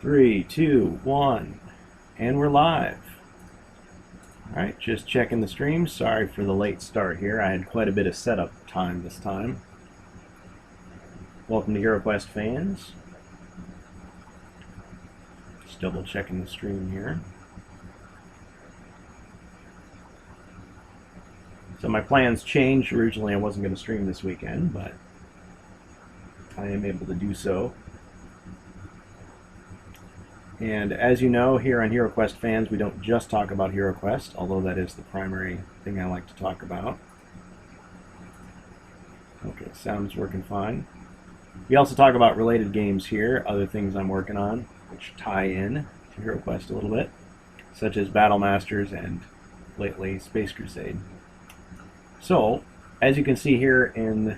Three, two, one, and we're live. Alright, just checking the stream. Sorry for the late start here. I had quite a bit of setup time this time. Welcome to HeroQuest fans. Just double checking the stream here. So my plans changed. Originally I wasn't going to stream this weekend, but I am able to do so. And as you know, here on HeroQuest fans, we don't just talk about HeroQuest, although that is the primary thing I like to talk about. Okay, sound's working fine. We also talk about related games here, other things I'm working on, which tie in to HeroQuest a little bit, such as Battle Masters and lately Space Crusade. So, as you can see here in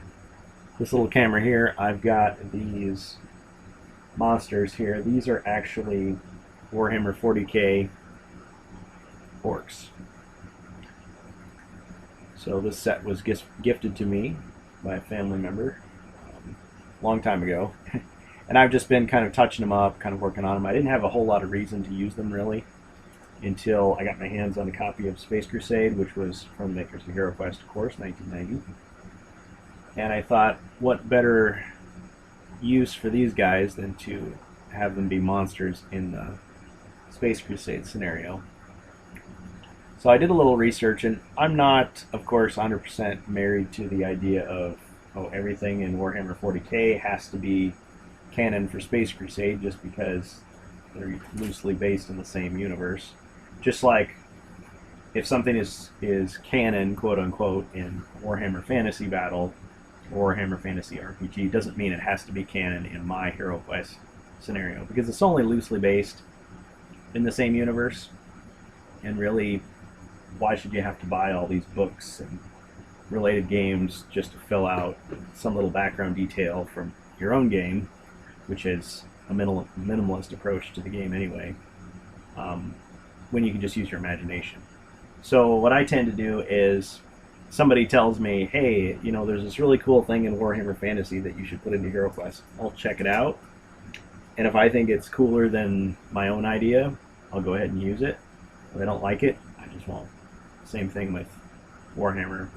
this little camera here, I've got these monsters here. These are actually Warhammer 40k orcs. So this set was gifted to me by a family member a long time ago. And I've just been kind of touching them up, kind of working on them. I didn't have a whole lot of reason to use them really until I got my hands on a copy of Space Crusade, which was from the makers of HeroQuest, of course, 1990. And I thought, what better use for these guys than to have them be monsters in the Space Crusade scenario. So I did a little research, and I'm not, of course, 100% married to the idea of everything in Warhammer 40k has to be canon for Space Crusade just because they're loosely based in the same universe. Just like if something is canon, quote unquote, in Warhammer Fantasy Battle, Warhammer Fantasy RPG, doesn't mean it has to be canon in my HeroQuest scenario, because it's only loosely based in the same universe, and really, why should you have to buy all these books and related games just to fill out some little background detail from your own game, which is a minimalist approach to the game anyway, when you can just use your imagination. So what I tend to do is, somebody tells me, hey, you know, there's this really cool thing in Warhammer Fantasy that you should put into HeroQuest. I'll check it out, and if I think it's cooler than my own idea, I'll go ahead and use it. If I don't like it, I just won't. Same thing with Warhammer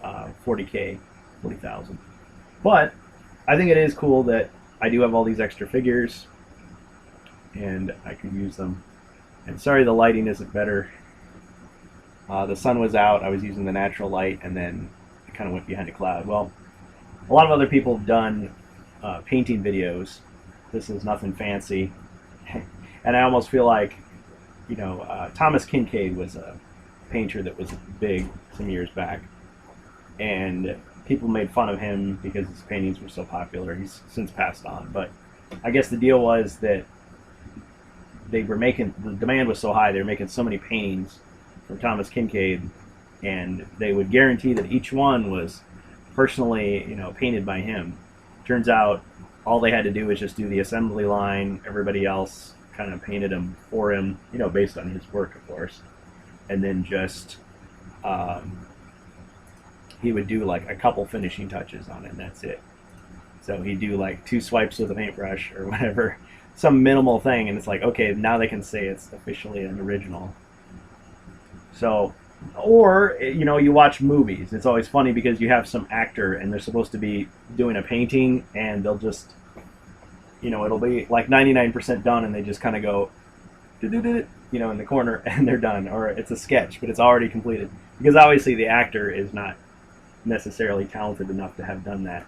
40k, 40,000. But I think it is cool that I do have all these extra figures, and I could use them. And sorry the lighting isn't better. The sun was out, I was using the natural light, and then I kind of went behind a cloud. Well, a lot of other people have done painting videos. This is nothing fancy. And I almost feel like, you know, Thomas Kinkade was a painter that was big some years back. And people made fun of him because his paintings were so popular. He's since passed on. But I guess the deal was that the demand was so high, they were making so many paintings from Thomas Kinkade, and they would guarantee that each one was personally, you know, painted by him. Turns out all they had to do was just do the assembly line. Everybody else kind of painted them for him, you know, based on his work, of course. And then just he would do like a couple finishing touches on it, and that's it. So he'd do like 2 swipes with a paintbrush or whatever, some minimal thing, and it's like, okay, now they can say it's officially an original. So, or, you know, you watch movies. It's always funny because you have some actor and they're supposed to be doing a painting, and they'll just, you know, it'll be like 99% done, and they just kind of go, you know, in the corner, and they're done. Or it's a sketch, but it's already completed. Because obviously the actor is not necessarily talented enough to have done that.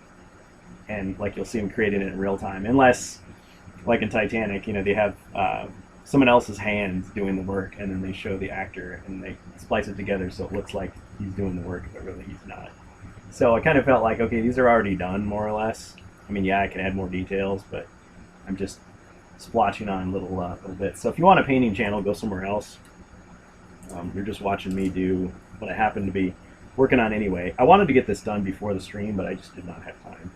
And like you'll see him creating it in real time. Unless, like in Titanic, you know, they have someone else's hands doing the work, and then they show the actor and they splice it together so it looks like he's doing the work, but really he's not. So I kind of felt like, okay, these are already done more or less. I mean, yeah, I can add more details, but I'm just splotching on little bits. So if you want a painting channel, go somewhere else. You're just watching me do what I happen to be working on anyway. I wanted to get this done before the stream, but I just did not have time.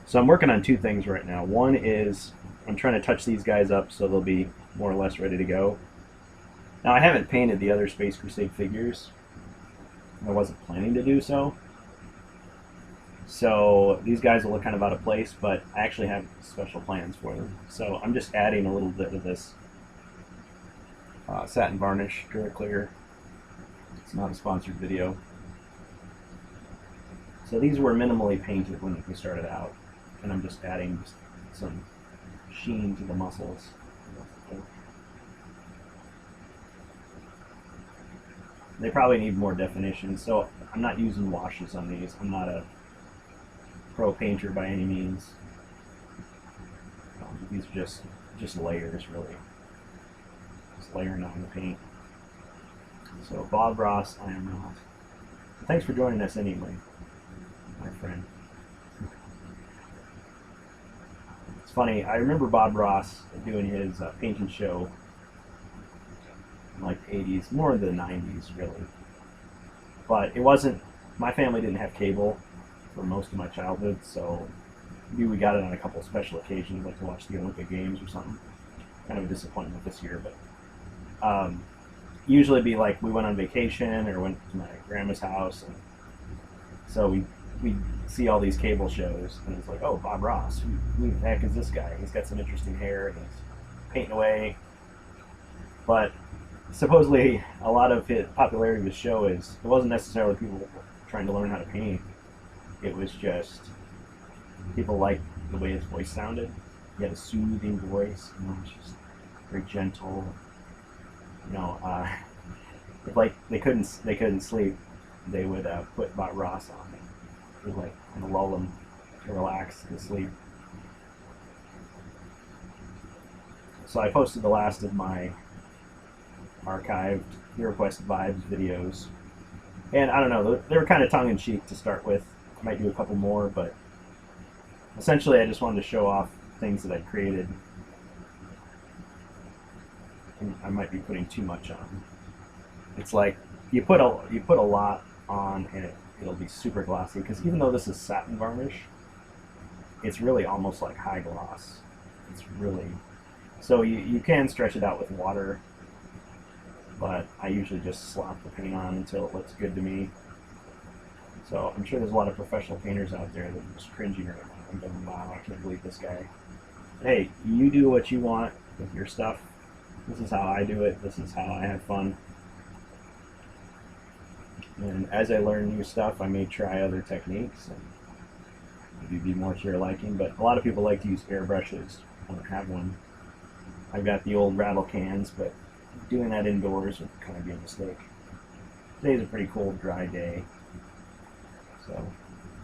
So I'm working on 2 things right now. One is I'm trying to touch these guys up so they'll be more or less ready to go. Now, I haven't painted the other Space Crusade figures. I wasn't planning to do so. So these guys will look kind of out of place, but I actually have special plans for them. So I'm just adding a little bit of this satin varnish Duraclear. It's not a sponsored video. So these were minimally painted when we started out, and I'm just adding some sheen to the muscles. They probably need more definition, so I'm not using washes on these. I'm not a pro painter by any means. These are just layers, really. Just layering on the paint. So Bob Ross, I am not. Thanks for joining us anyway, my friend. It's funny, I remember Bob Ross doing his painting show in like the 80s, more the 90s really. But it wasn't, my family didn't have cable for most of my childhood, so maybe we got it on a couple of special occasions, like to watch the Olympic Games or something. Kind of a disappointment this year, but usually be like we went on vacation or went to my grandma's house, and so we see all these cable shows, and it's like, oh, Bob Ross, who the heck is this guy? He's got some interesting hair, and he's painting away. But supposedly, a lot of his popularity of the show is it wasn't necessarily people trying to learn how to paint. It was just people liked the way his voice sounded. He had a soothing voice, you know, just very gentle. You know, if like they couldn't sleep, they would put Bob Ross on. It would like kind of lull them to relax and sleep. So I posted the last of my archived HeroQuest Vibes videos, and I don't know, they were kind of tongue-in-cheek to start with. I might do a couple more, but essentially I just wanted to show off things that I created. And I might be putting too much on. It's like you put a lot on and it'll be super glossy, because even though this is satin varnish, it's really almost like high gloss. It's really, so you can stretch it out with water, but I usually just slap the paint on until it looks good to me. So I'm sure there's a lot of professional painters out there that are just cringing right now and going, wow, I can't believe this guy. Hey, you do what you want with your stuff. This is how I do it. This is how I have fun. And as I learn new stuff, I may try other techniques and maybe be more to your liking. But a lot of people like to use airbrushes. I don't have one. I've got the old rattle cans, but doing that indoors would kind of be a mistake. Today's a pretty cold, dry day. So,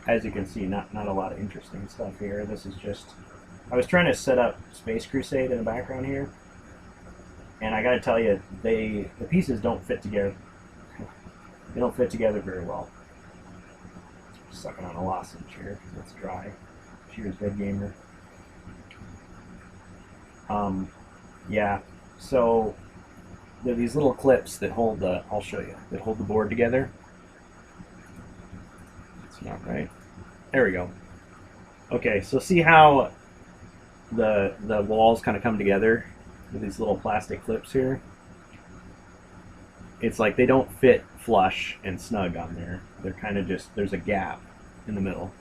as you can see, not a lot of interesting stuff here. This is just, I was trying to set up Space Crusade in the background here, and I gotta tell you, the pieces don't fit together. They don't fit together very well. Sucking on a lozenge here because it's dry. Cheers, Dead Gamer. Yeah, so there are these little clips that hold the, I'll show you, that hold the board together. It's not right. There we go. Okay, so see how the walls kind of come together with these little plastic clips here? It's like they don't fit flush and snug on there. They're kind of just, there's a gap in the middle.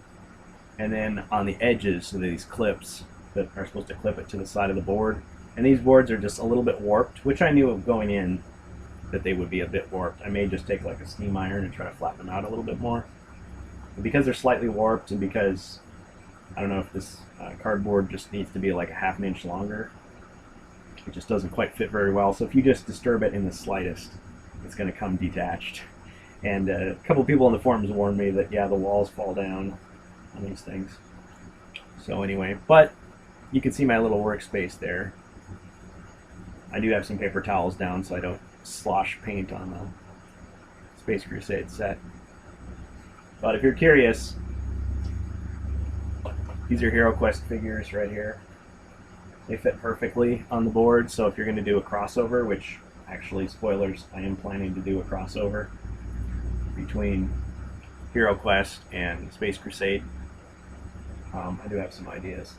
And then on the edges, so these clips that are supposed to clip it to the side of the board. And these boards are just a little bit warped, which I knew of going in that they would be a bit warped. I may just take like a steam iron and try to flatten them out a little bit more. But because they're slightly warped, and because I don't know if this cardboard just needs to be like a half an inch longer, it just doesn't quite fit very well. So if you just disturb it in the slightest, it's going to come detached. And a couple people in the forums warned me that, yeah, the walls fall down on these things. So anyway, but you can see my little workspace there. I do have some paper towels down so I don't slosh paint on the Space Crusade set. But if you're curious, these are HeroQuest figures right here. They fit perfectly on the board, so if you're going to do a crossover, which actually, spoilers, I am planning to do a crossover between HeroQuest and Space Crusade. I do have some ideas.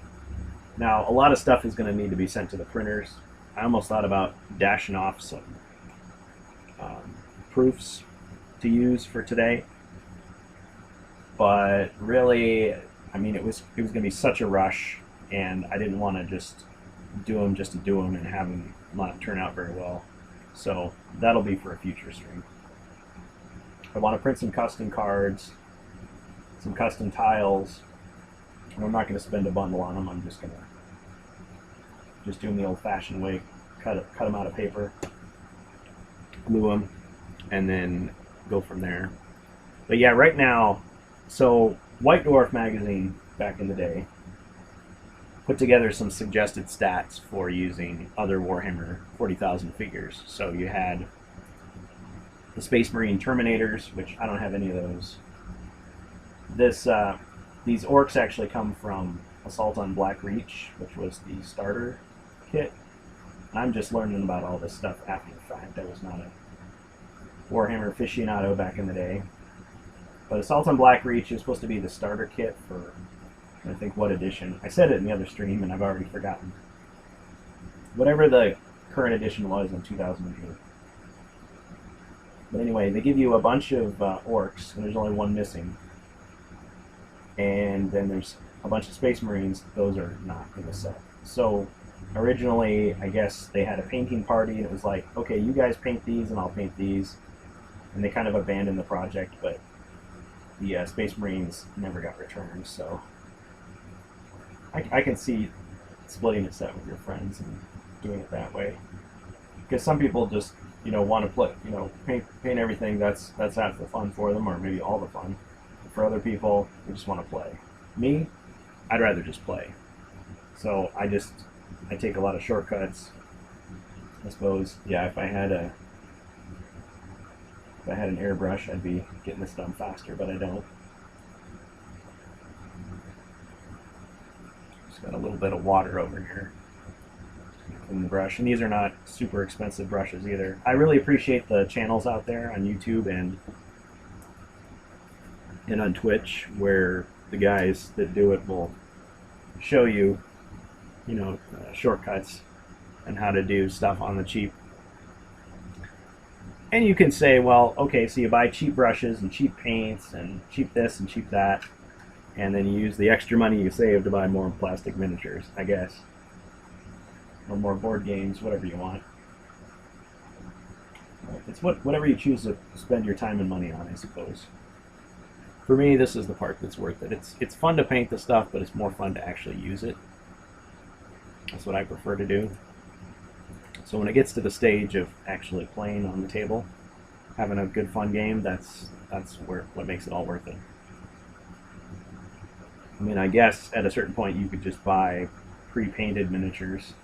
Now, a lot of stuff is going to need to be sent to the printers. I almost thought about dashing off some proofs to use for today. but really, I mean, it was going to be such a rush, and I didn't want to just do them and have them not turn out very well. So that'll be for a future stream. I want to print some custom cards, some custom tiles, and I'm not going to spend a bundle on them. I'm just going to do them the old-fashioned way, cut them out of paper, glue them, and then go from there. But yeah, right now, so White Dwarf magazine back in the day put together some suggested stats for using other Warhammer 40,000 figures. So you had the Space Marine Terminators, which I don't have any of those. These orcs actually come from Assault on Black Reach, which was the starter kit. I'm just learning about all this stuff after the fact. I was not a Warhammer aficionado back in the day. But Assault on Black Reach is supposed to be the starter kit for, I think, what edition? I said it in the other stream, and I've already forgotten. Whatever the current edition was in 2008. But anyway, they give you a bunch of orcs, and there's only one missing. And then there's a bunch of Space Marines. Those are not in the set. So originally, I guess they had a painting party, and it was like, okay, you guys paint these, and I'll paint these. And they kind of abandoned the project, but the Space Marines never got returned, so I can see splitting a set with your friends and doing it that way. Because some people just, want to play, paint everything. That's half the fun for them, or maybe all the fun. For other people, they just want to play. Me, I'd rather just play. So I take a lot of shortcuts. I suppose, yeah, if I had an airbrush, I'd be getting this done faster, but I don't. Just got a little bit of water over here in the brush, and these are not super expensive brushes either. I really appreciate the channels out there on YouTube and on Twitch where the guys that do it will show you, shortcuts and how to do stuff on the cheap. And you can say, well, okay, so you buy cheap brushes and cheap paints and cheap this and cheap that, and then you use the extra money you save to buy more plastic miniatures, I guess. Or more board games, whatever you want. It's whatever you choose to spend your time and money on, I suppose. For me, this is the part that's worth it. It's fun to paint the stuff, but it's more fun to actually use it. That's what I prefer to do. So when it gets to the stage of actually playing on the table, having a good fun game, that's what makes it all worth it. I mean, I guess at a certain point you could just buy pre-painted miniatures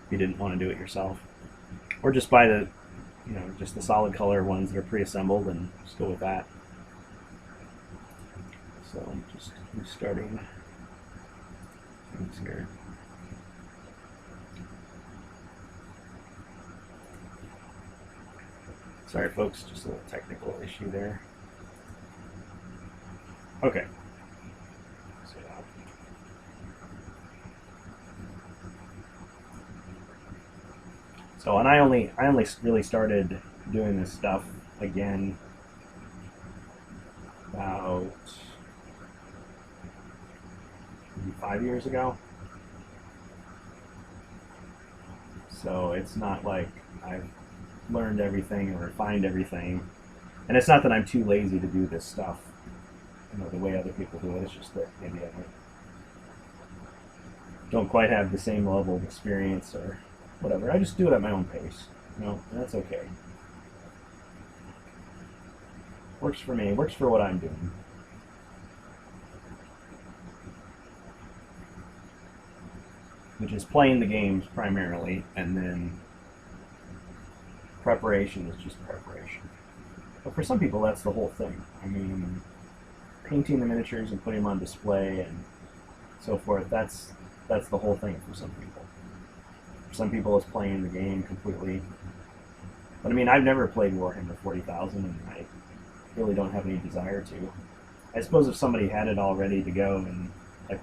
if you didn't want to do it yourself, or just buy the, just the solid color ones that are pre-assembled and just go with that. So I'm just restarting things here. Sorry, folks, just a little technical issue there. Okay. So, and I only really started doing this stuff again about maybe 5 years ago. So it's not like I've learned everything or refined everything, and it's not that I'm too lazy to do this stuff, the way other people do it. It's just that maybe I don't quite have the same level of experience or whatever. I just do it at my own pace, and that's okay. Works for me. Works for what I'm doing. Which is playing the games primarily, and then preparation is just preparation. But for some people, that's the whole thing. I mean, painting the miniatures and putting them on display and so forth, that's the whole thing for some people. For some people, it's playing the game completely. But I mean, I've never played Warhammer 40,000, and I really don't have any desire to. I suppose if somebody had it all ready to go and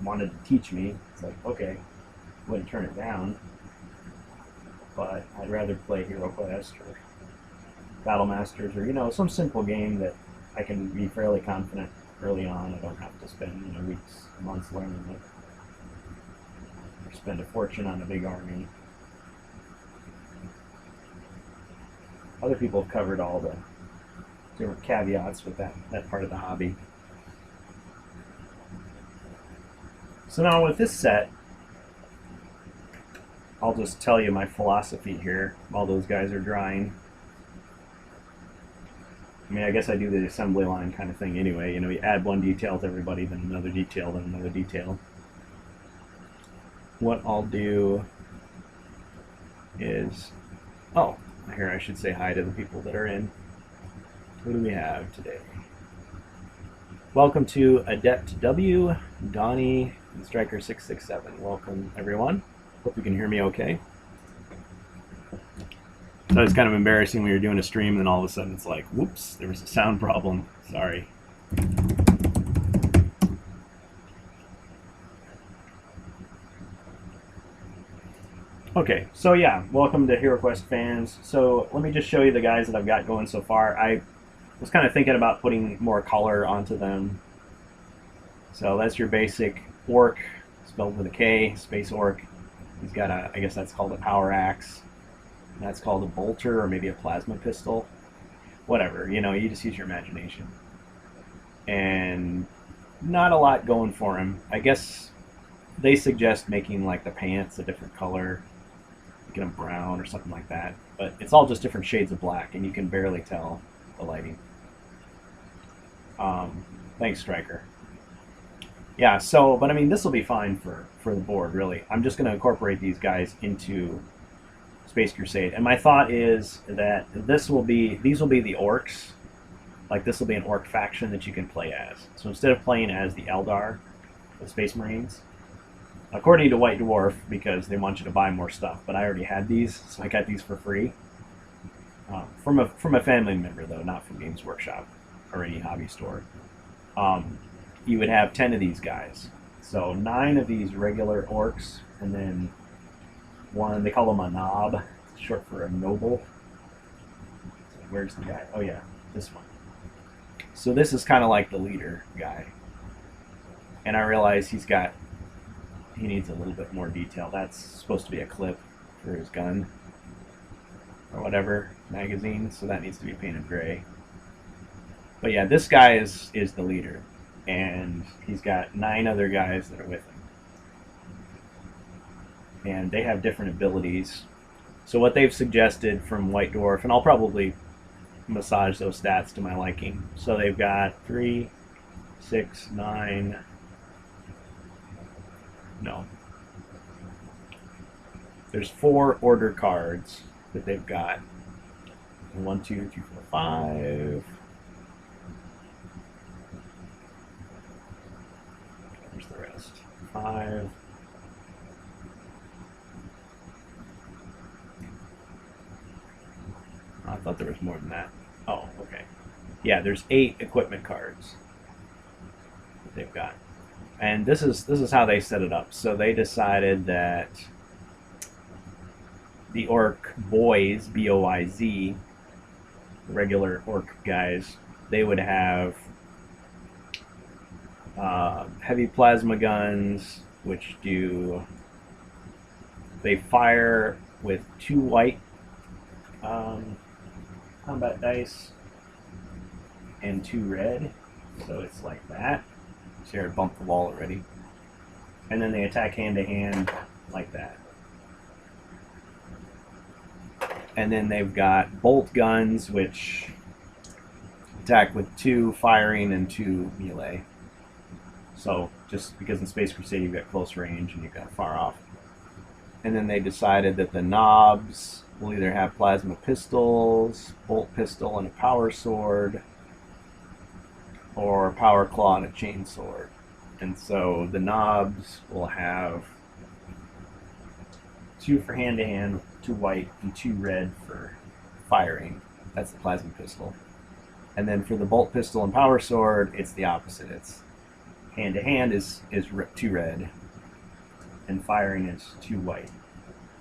wanted to teach me, it's like, okay, I wouldn't turn it down. But I'd rather play Hero Quest or Battle Masters or some simple game that I can be fairly confident early on. I don't have to spend weeks, months learning it, or spend a fortune on a big army. Other people have covered all the different caveats with that part of the hobby. So now with this set, I'll just tell you my philosophy here while those guys are drying. I mean, I guess I do the assembly line kind of thing anyway. You add one detail to everybody, then another detail, then another detail. What I'll do is, oh, here I should say hi to the people that are in. Who do we have today? Welcome to Adept W, Donnie, and Striker667. Welcome, everyone. Hope you can hear me okay. So it's kind of embarrassing when you're doing a stream and then all of a sudden it's like, whoops, there was a sound problem. Sorry. Okay, so yeah, welcome to HeroQuest fans. So let me just show you the guys that I've got going so far. I was kind of thinking about putting more color onto them. So that's your basic orc, spelled with a K, space orc. He's got a, I guess that's called a power axe. That's called a bolter or maybe a plasma pistol. Whatever, you just use your imagination. And not a lot going for him. I guess they suggest making like the pants a different color, making them brown or something like that. But it's all just different shades of black, and you can barely tell the lighting. Thanks, Striker. Yeah, so, but I mean, this will be fine for the board, really. I'm just going to incorporate these guys into Space Crusade. And my thought is that these will be the orcs. Like, this will be an orc faction that you can play as. So instead of playing as the Eldar, the Space Marines, according to White Dwarf, because they want you to buy more stuff, but I already had these, so I got these for free. From a family member, though, not from Games Workshop or any hobby store. You would have 10 of these guys. So 9 of these regular orcs, and then one, they call them a knob. It's short for a noble. So where's the guy? Oh yeah, this one. So this is kind of like the leader guy. And I realize he needs a little bit more detail. That's supposed to be a clip for his gun or whatever, magazine, so that needs to be painted gray. But yeah, this guy is the leader, and he's got 9 other guys that are with him. And they have different abilities. So what they've suggested from White Dwarf, and I'll probably massage those stats to my liking. So they've got 3, 6, 9, no. There's 4 order cards that they've got. 1, 2, 3, 4, 5. Where's the rest? 5. I thought there was more than that. Oh, okay. Yeah, there's 8 equipment cards that they've got. And this is how they set it up. So they decided that the orc boys, B-O-I-Z, the regular orc guys, they would have heavy plasma guns, which they fire with 2 white combat dice and 2 red, so it's like that. See, I bumped the wall already. And then they attack hand to hand like that. And then they've got bolt guns, which attack with 2 firing and 2 melee. So just because in Space Crusade you've got close range and you've got far off. And then they decided that the knobs will either have plasma pistols, bolt pistol, and a power sword, or a power claw and a chain sword. And so the knobs will have 2 for hand-to-hand, 2 white, and 2 red for firing. That's the plasma pistol. And then for the bolt pistol and power sword, it's the opposite. It's hand-to-hand is 2 red, and firing is 2 white.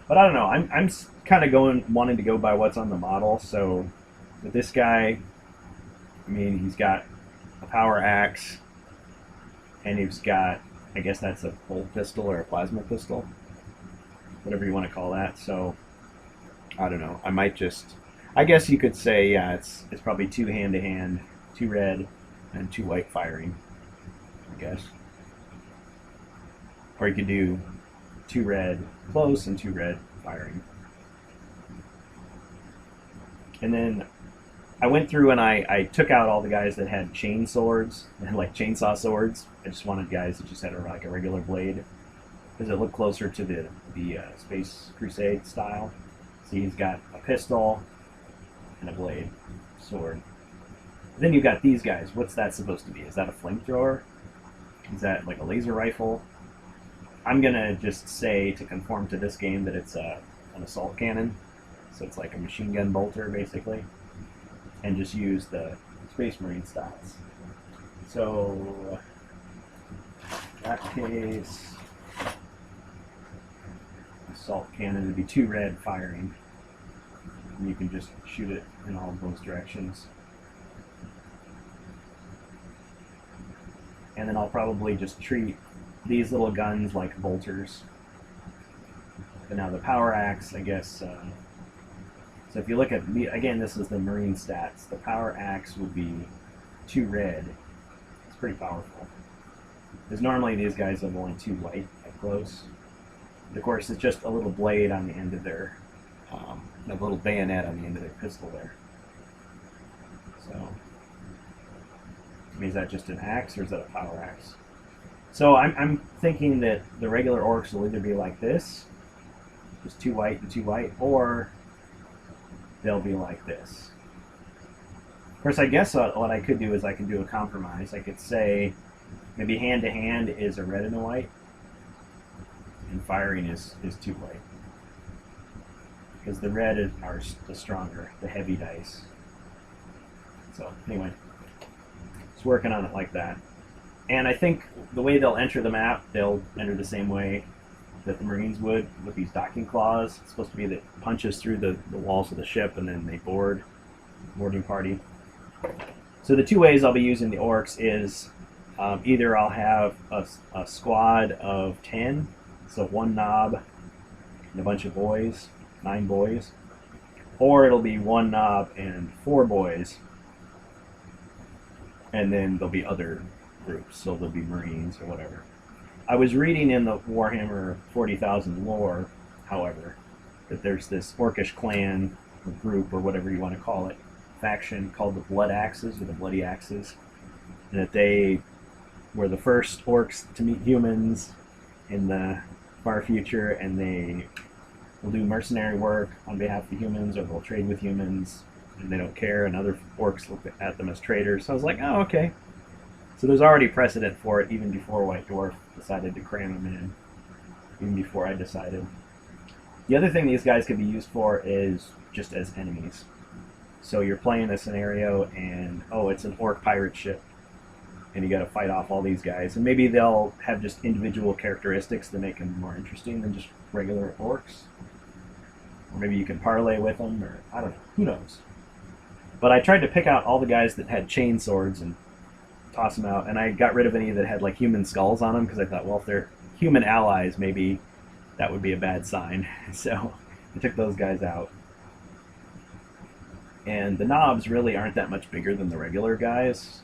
But I don't know. I'm kind of wanting to go by what's on the model. So with this guy, I mean, he's got a power axe, and he's got, I guess that's a bolt pistol or a plasma pistol, whatever you want to call that. So I don't know. I might just, I guess you could say, yeah, it's probably 2 hand to hand, 2 red and 2 white firing, I guess. Or you could do 2 red close and 2 red firing. And then I went through and I took out all the guys that had chain swords and like chainsaw swords. I just wanted guys that just had like a regular blade because it looked closer to the Space Crusade style. See, he's got a pistol and a blade sword. Then you've got these guys. What's that supposed to be? Is that a flamethrower? Is that like a laser rifle? I'm gonna just say, to conform to this game, that it's an assault cannon. So it's like a machine gun bolter, basically. And just use the Space Marine stats. So, in that case, assault cannon would be 2 red firing. And you can just shoot it in all of those directions. And then I'll probably just treat these little guns like bolters. But now the power axe, I guess. So if you look at, again, this is the Marine stats. The power axe would be 2 red. It's pretty powerful. Because normally these guys have only 2 white up close. But of course, it's just a little blade on the end of their, a little bayonet on the end of their pistol there. So, I mean, is that just an axe or is that a power axe? So I'm thinking that the regular orcs will either be like this, just 2 white and 2 white, or they'll be like this. Of course, I guess what I could do is I could do a compromise. I could say maybe hand to hand is a red and a white, and firing is 2 white. Because the red are the stronger, the heavy dice. So anyway, just working on it like that. And I think the way they'll enter the map, they'll enter the same way that the Marines would, with these docking claws. It's supposed to be that punches through the walls of the ship and then they boarding party. So the 2 ways I'll be using the orcs is either I'll have a squad of 10, so 1 knob and a bunch of boys, 9 boys, or it'll be 1 knob and 4 boys, and then there'll be other groups, so there'll be Marines or whatever. I was reading in the Warhammer 40,000 lore, however, that there's this orcish clan or group or whatever you want to call it, faction called the Blood Axes or the Bloody Axes, and that they were the first orcs to meet humans in the far future, and they will do mercenary work on behalf of humans, or they'll trade with humans, and they don't care, and other orcs look at them as traitors. So I was like, oh, okay. So there's already precedent for it, even before White Dwarf decided to cram them in, even before I decided. The other thing these guys could be used for is just as enemies. So you're playing a scenario and, oh, it's an orc pirate ship, and you got to fight off all these guys. And maybe they'll have just individual characteristics that make them more interesting than just regular orcs. Or maybe you can parlay with them, or I don't know, who knows. But I tried to pick out all the guys that had chain swords and toss them out, and I got rid of any that had like human skulls on them, because I thought, well, if they're human allies, maybe that would be a bad sign. So I took those guys out. And the knobs really aren't that much bigger than the regular guys,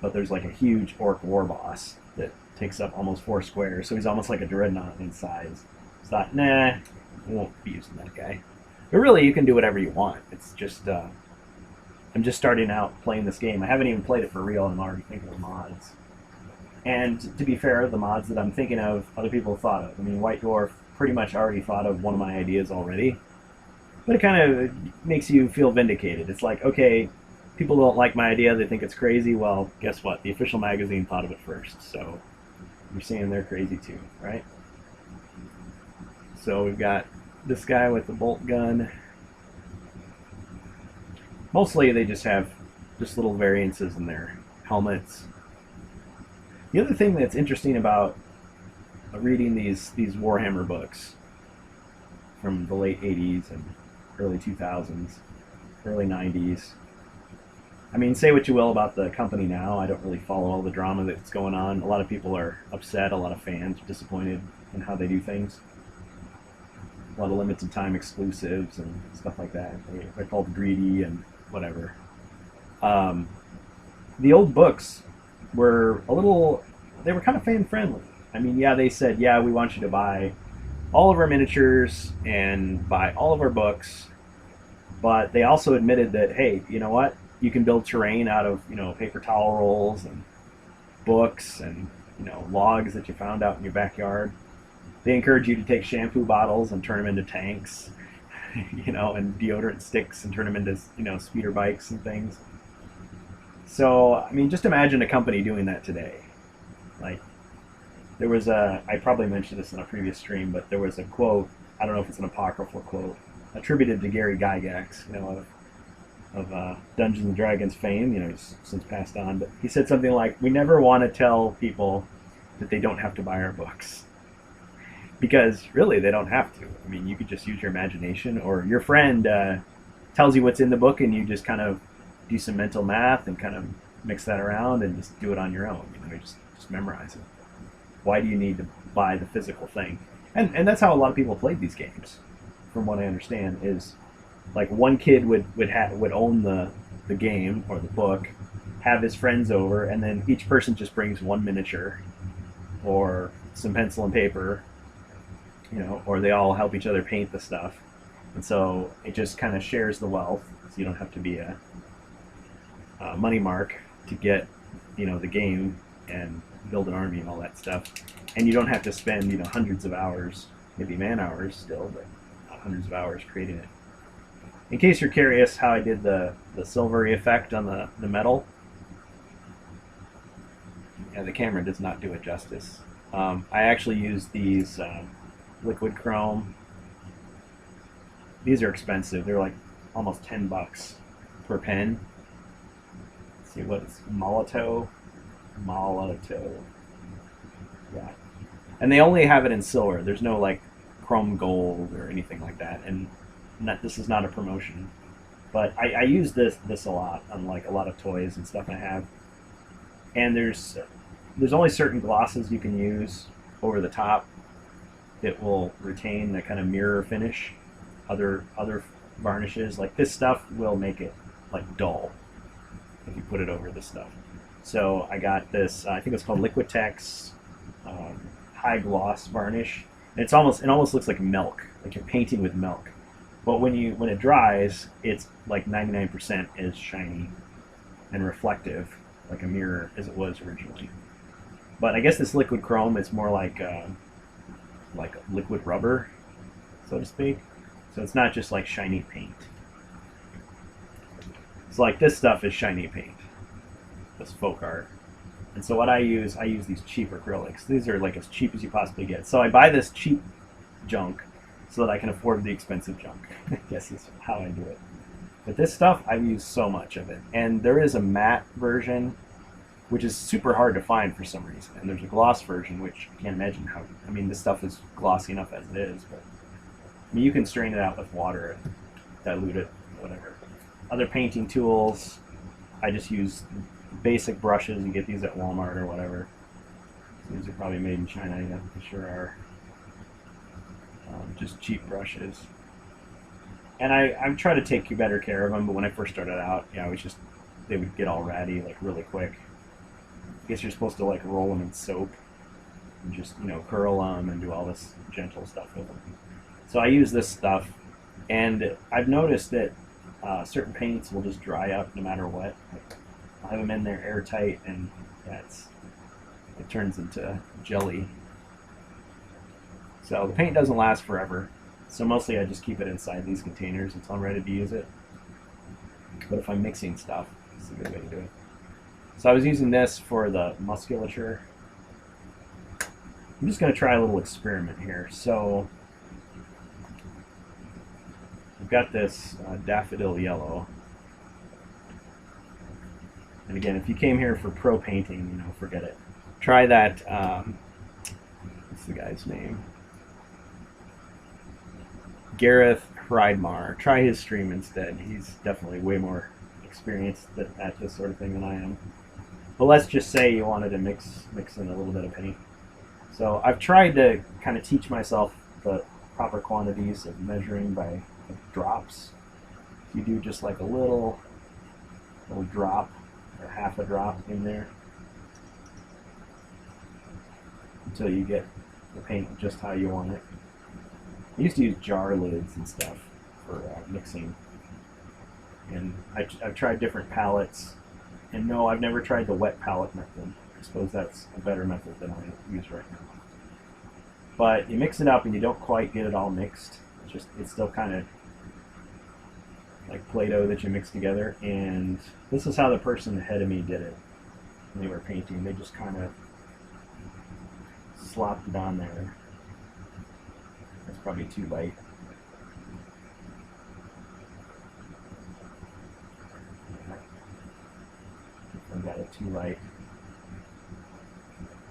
but there's like a huge orc war boss that takes up almost 4 squares, so he's almost like a dreadnought in size. So I thought, nah, we won't be using that guy. But really, you can do whatever you want. It's just I'm just starting out playing this game. I haven't even played it for real, and I'm already thinking of mods. And to be fair, the mods that I'm thinking of, other people have thought of. I mean, White Dwarf pretty much already thought of one of my ideas already. But it kind of makes you feel vindicated. It's like, okay, people don't like my idea, they think it's crazy. Well, guess what? The official magazine thought of it first, so you're saying they're crazy too, right? So we've got this guy with the bolt gun. Mostly they just have just little variances in their helmets. The other thing that's interesting about reading these Warhammer books from the late 80s and early 2000s, early 90s, I mean, say what you will about the company now. I don't really follow all the drama that's going on. A lot of people are upset. A lot of fans are disappointed in how they do things. A lot of limited time exclusives and stuff like that. They're called greedy and whatever. Um, the old books were a little, they were kind of fan friendly. I mean, yeah, they said, yeah, we want you to buy all of our miniatures and buy all of our books, but they also admitted that, hey, you know what? You can build terrain out of, paper towel rolls and books and, logs that you found out in your backyard. They encourage you to take shampoo bottles and turn them into tanks, and deodorant sticks and turn them into, speeder bikes and things. So, I mean, just imagine a company doing that today. Like, there was I probably mentioned this in a previous stream, but there was a quote, I don't know if it's an apocryphal quote, attributed to Gary Gygax, of Dungeons and Dragons fame, he's since passed on, but he said something like, we never want to tell people that they don't have to buy our books. Because really, they don't have to. I mean, you could just use your imagination, or your friend tells you what's in the book and you just kind of do some mental math and kind of mix that around and just do it on your own. You just memorize it. Why do you need to buy the physical thing? And that's how a lot of people played these games, from what I understand, is like one kid would own the game or the book, have his friends over, and then each person just brings one miniature or some pencil and paper, or they all help each other paint the stuff. And so it just kind of shares the wealth, so you don't have to be a money mark to get, the game and build an army and all that stuff. And you don't have to spend, hundreds of hours, maybe man hours still, but not hundreds of hours creating it. In case you're curious how I did the silvery effect on the metal, yeah, the camera does not do it justice. I actually used these liquid chrome. These are expensive. They're like almost $10 per pen. Let's see what it's Molotow. Yeah. And they only have it in silver. There's no like chrome gold or anything like that. And this is not a promotion. But I use this a lot on like a lot of toys and stuff I have. And there's only certain glosses you can use over the top that will retain the kind of mirror finish. Other varnishes, like this stuff, will make it like dull if you put it over this stuff. So I got this, I think it's called Liquitex high gloss varnish. And it almost looks like milk, like you're painting with milk. But when it dries, it's like 99% as shiny and reflective, like a mirror as it was originally. But I guess this liquid chrome is more like liquid rubber, so to speak. So it's not just like shiny paint. It's like this stuff is shiny paint, this folk art. And so what I use these cheap acrylics. These are like as cheap as you possibly get. So I buy this cheap junk so that I can afford the expensive junk. I guess is how I do it. But this stuff, I've used so much of it. And there is a matte version, which is super hard to find for some reason. And there's a gloss version, which I can't imagine how, I mean, this stuff is glossy enough as it is, but I mean, you can strain it out with water and dilute it, whatever. Other painting tools, I just use basic brushes. You get these at Walmart or whatever. So these are probably made in China, yeah, for sure are. Just cheap brushes. And I try to take better care of them, but when I first started out, yeah, they would get all ratty like really quick. I guess you're supposed to like roll them in soap and just, curl them and do all this gentle stuff with them. So I use this stuff, and I've noticed that certain paints will just dry up no matter what. Like, I'll have them in there airtight, and yeah, it turns into jelly. So the paint doesn't last forever. So mostly I just keep it inside these containers until I'm ready to use it. But if I'm mixing stuff, it's a good way to do it. So I was using this for the musculature. I'm just going to try a little experiment here. So I've got this daffodil yellow. And again, if you came here for pro painting, forget it. Try that, what's the guy's name? Gareth Hreidmar. Try his stream instead. He's definitely way more experienced at this sort of thing than I am. But let's just say you wanted to mix in a little bit of paint. So I've tried to kind of teach myself the proper quantities of measuring by drops. If you do just like a little drop or half a drop in there until you get the paint just how you want it. I used to use jar lids and stuff for mixing, and I've tried different palettes, and no, I've never tried the wet palette method. I suppose that's a better method than I use right now. But you mix it up and you don't quite get it all mixed. It's still kind of like Play-Doh that you mix together, and this is how the person ahead of me did it when they were painting. They just kind of slopped it on there. That's probably too light. I got it too light.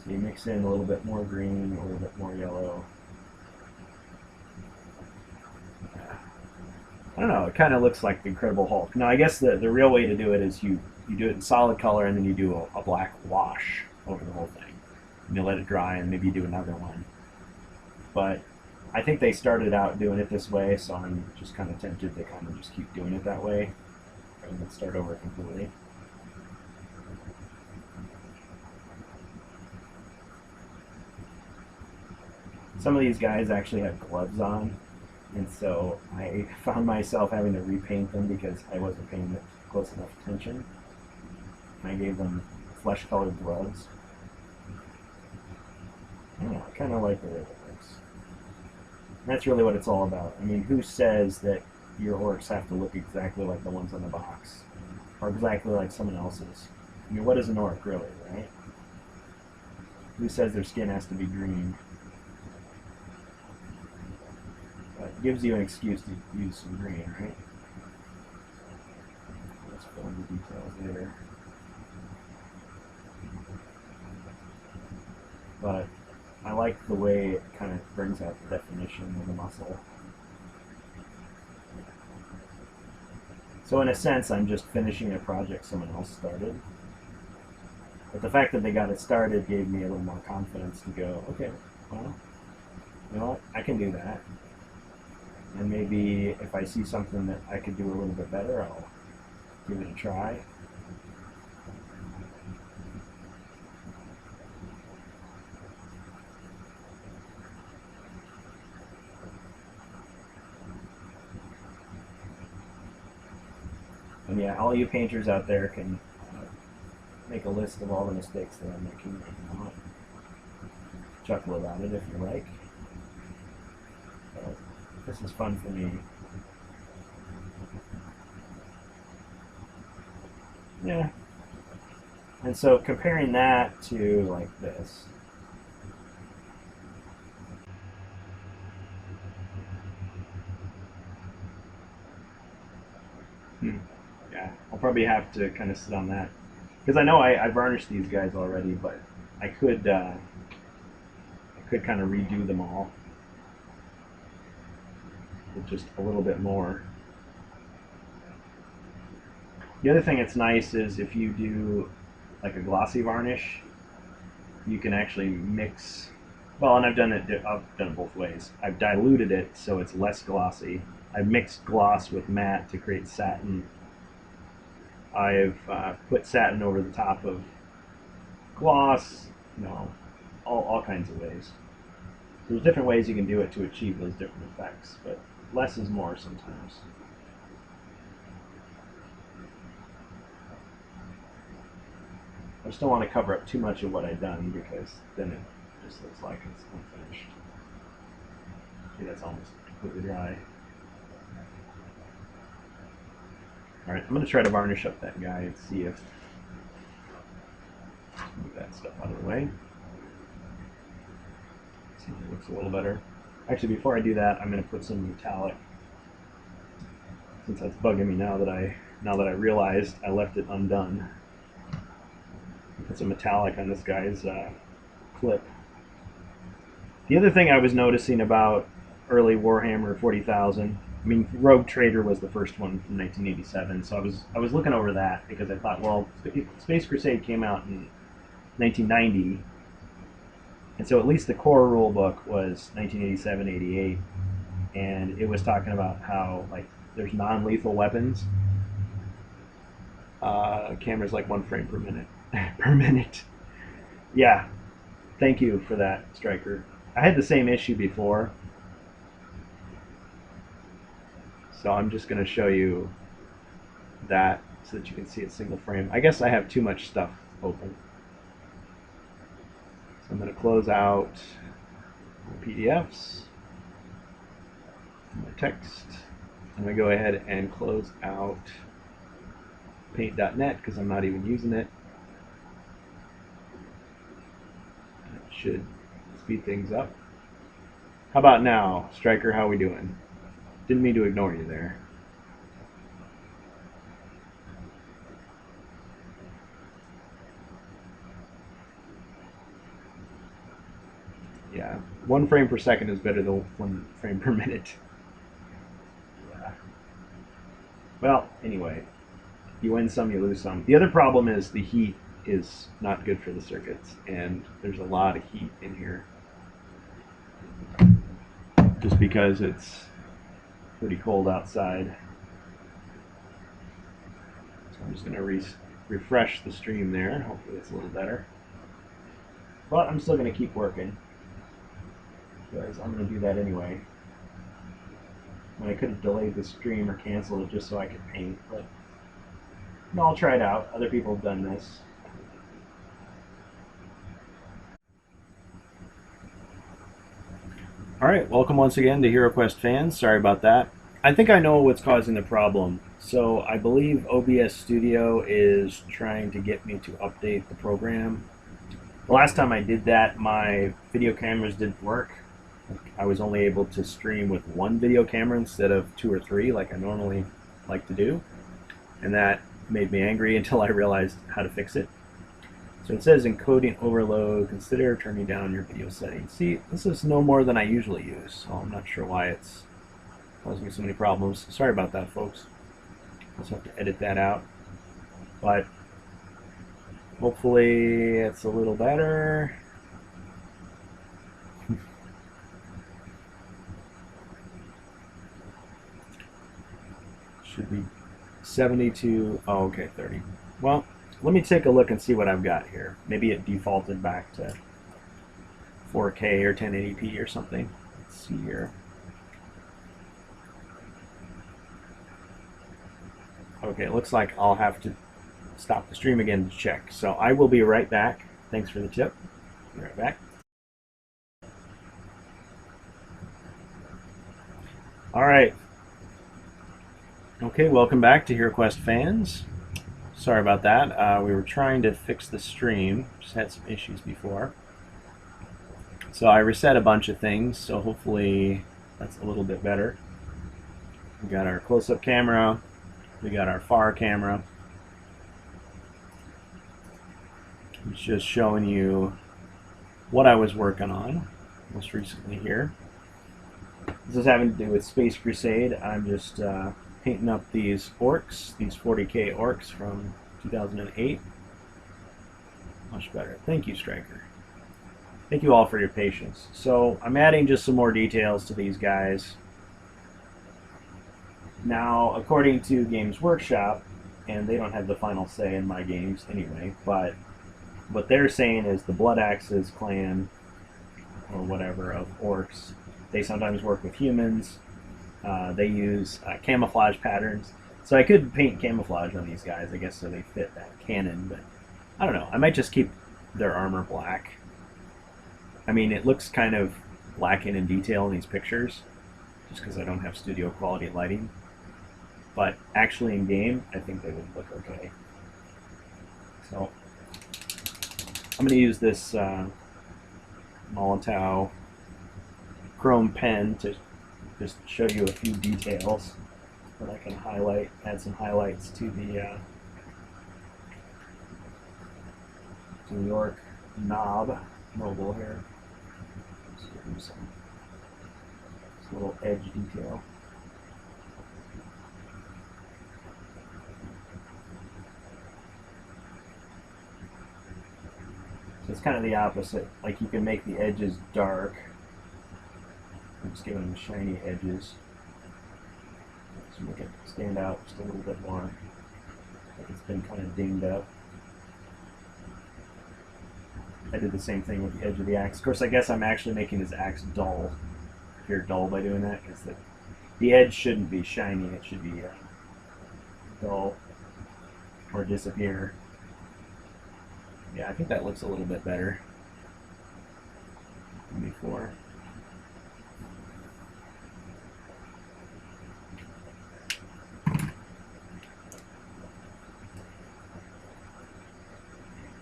So you mix in a little bit more green, a little bit more yellow. I don't know, it kind of looks like the Incredible Hulk. Now I guess the real way to do it is you do it in solid color and then you do a black wash over the whole thing. And you let it dry and maybe you do another one. But I think they started out doing it this way, so I'm just kind of tempted to kind of just keep doing it that way rather than start over completely. Some of these guys actually have gloves on, and so I found myself having to repaint them because I wasn't paying close enough attention. I gave them flesh-colored gloves. I don't know, I kind of like the way it looks. That's really what it's all about. I mean, who says that your orcs have to look exactly like the ones on the box? Or exactly like someone else's? I mean, what is an orc really, right? Who says their skin has to be green? It gives you an excuse to use some green, right? Let's fill in the details there. But I like the way it kind of brings out the definition of the muscle. So in a sense, I'm just finishing a project someone else started. But the fact that they got it started gave me a little more confidence to go, okay, well, you know what, I can do that. And maybe if I see something that I could do a little bit better, I'll give it a try. And yeah, all you painters out there can make a list of all the mistakes that I'm making right now. Chuckle about it if you like. But this is fun for me. Yeah. And so comparing that to like this. Yeah, I'll probably have to kind of sit on that. Because I know I varnished these guys already, but I could kind of redo them all with just a little bit more. The other thing that's nice is if you do like a glossy varnish, you can actually mix. Well, and I've done it both ways. I've diluted it so it's less glossy. I've mixed gloss with matte to create satin. I've put satin over the top of gloss. You know, all kinds of ways. There's different ways you can do it to achieve those different effects, but less is more sometimes. I just don't want to cover up too much of what I've done because then it just looks like it's unfinished. See, that's almost completely dry. Alright, I'm going to try to varnish up that guy and see if... Move that stuff out of the way. See if it looks a little better. Actually, before I do that, I'm going to put some metallic, since that's bugging me now that I realized I left it undone. Put some metallic on this guy's clip. The other thing I was noticing about early Warhammer 40,000 I mean, Rogue Trader was the first one from 1987, so I was looking over that because I thought, well, Space Crusade came out in 1990, and so at least the core rule book was 1987, 88, and it was talking about how like there's non-lethal weapons. Cameras like 1 frame per minute. Per minute. Yeah. Thank you for that, Striker. I had the same issue before, so I'm just going to show you that so that you can see it single frame. I guess I have too much stuff open. So I'm going to close out my PDFs, my text. I'm going to go ahead and close out paint.net because I'm not even using it. That should speed things up. How about now, Striker? How are we doing? Didn't mean to ignore you there. Yeah, 1 frame per second is better than 1 frame per minute. Yeah. Well, anyway, you win some, you lose some. The other problem is the heat is not good for the circuits, and there's a lot of heat in here. Just because it's pretty cold outside. So I'm just going to refresh the stream there. Hopefully it's a little better. But I'm still going to keep working, because I'm going to do that anyway. And I could have delayed the stream or canceled it just so I could paint, but no, I'll try it out. Other people have done this. Alright, welcome once again to HeroQuest fans. Sorry about that. I think I know what's causing the problem. So I believe OBS Studio is trying to get me to update the program. The last time I did that, my video cameras didn't work. I was only able to stream with one video camera instead of 2 or 3 like I normally like to do. And that made me angry until I realized how to fix it. So it says encoding overload, consider turning down your video settings. See, this is no more than I usually use, so I'm not sure why it's causing me so many problems. Sorry about that, folks. I'll just have to edit that out. But hopefully it's a little better. Should be 72, oh, okay, 30. Well, let me take a look and see what I've got here. Maybe it defaulted back to 4K or 1080p or something. Let's see here. Okay, it looks like I'll have to stop the stream again to check. So I will be right back. Thanks for the tip. Be right back. All right. Okay, welcome back to HeroQuest fans. Sorry about that. We were trying to fix the stream. Just had some issues before. So I reset a bunch of things, so hopefully that's a little bit better. We got our close-up camera. We got our far camera. It's just showing you what I was working on most recently here. This is having to do with Space Crusade. I'm just painting up these orcs, these 40K orcs from 2008. Much better. Thank you, Striker. Thank you all for your patience. So I'm adding just some more details to these guys. Now, according to Games Workshop, and they don't have the final say in my games anyway, but what they're saying is the Blood Axes clan, or whatever, of orcs, they sometimes work with humans. They use camouflage patterns. So I could paint camouflage on these guys, I guess, so they fit that canon, but I don't know. I might just keep their armor black. I mean, it looks kind of lacking in detail in these pictures, just because I don't have studio quality lighting. But actually in game, I think they would look okay. So I'm going to use this Molotow chrome pen to just show you a few details that I can highlight, add some highlights to the New York knob mobile here. Just give them some little edge detail. it's kind of the opposite. Like you can make the edges dark. I'm just giving them shiny edges. Just make it stand out just a little bit more. Like it's been kind of dinged up. I did the same thing with the edge of the axe. Of course, I guess I'm actually making this axe dull. Appear dull by doing that because the edge shouldn't be shiny. It should be dull or disappear. Yeah, I think that looks a little bit better than before.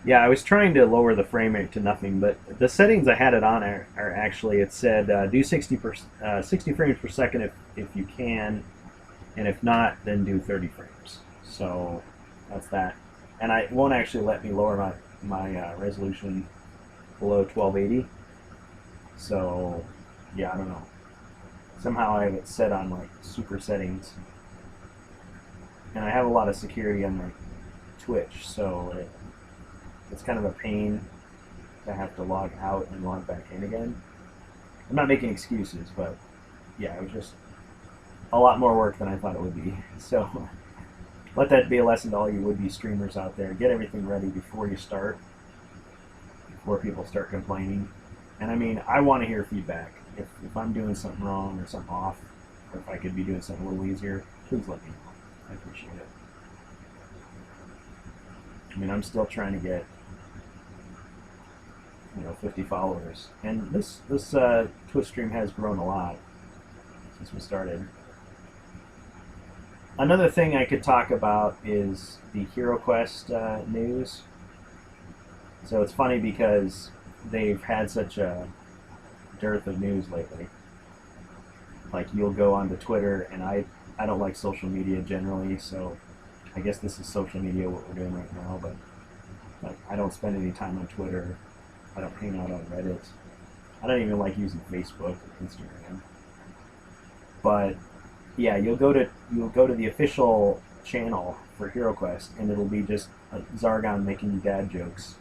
Yeah, I was trying to lower the frame rate to nothing, but the settings I had it on are actually, it said do 60 frames per second if you can, and if not, then do 30 frames. So that's that. And it won't actually let me lower my resolution below 1280. So yeah, I don't know. Somehow I have it set on like super settings, and I have a lot of security on my Twitch, so it's kind of a pain to have to log out and log back in again. I'm not making excuses, but yeah, it was just a lot more work than I thought it would be. So let that be a lesson to all you would-be streamers out there. Get everything ready before you start, before people start complaining. And I mean, I want to hear feedback. If I'm doing something wrong or something off, or if I could be doing something a little easier, please let me know. I appreciate it. I mean, I'm still trying to get 50 followers, and this Twitch stream has grown a lot since we started. Another thing I could talk about is the HeroQuest news. So it's funny because they've had such a dearth of news lately. Like you'll go onto Twitter, and I don't like social media generally, so I guess this is social media what we're doing right now, but like I don't spend any time on Twitter. I don't hang out on Reddit. I don't even like using Facebook or Instagram. But yeah, you'll go to the official channel for HeroQuest, and it'll be just Zargon making dad jokes.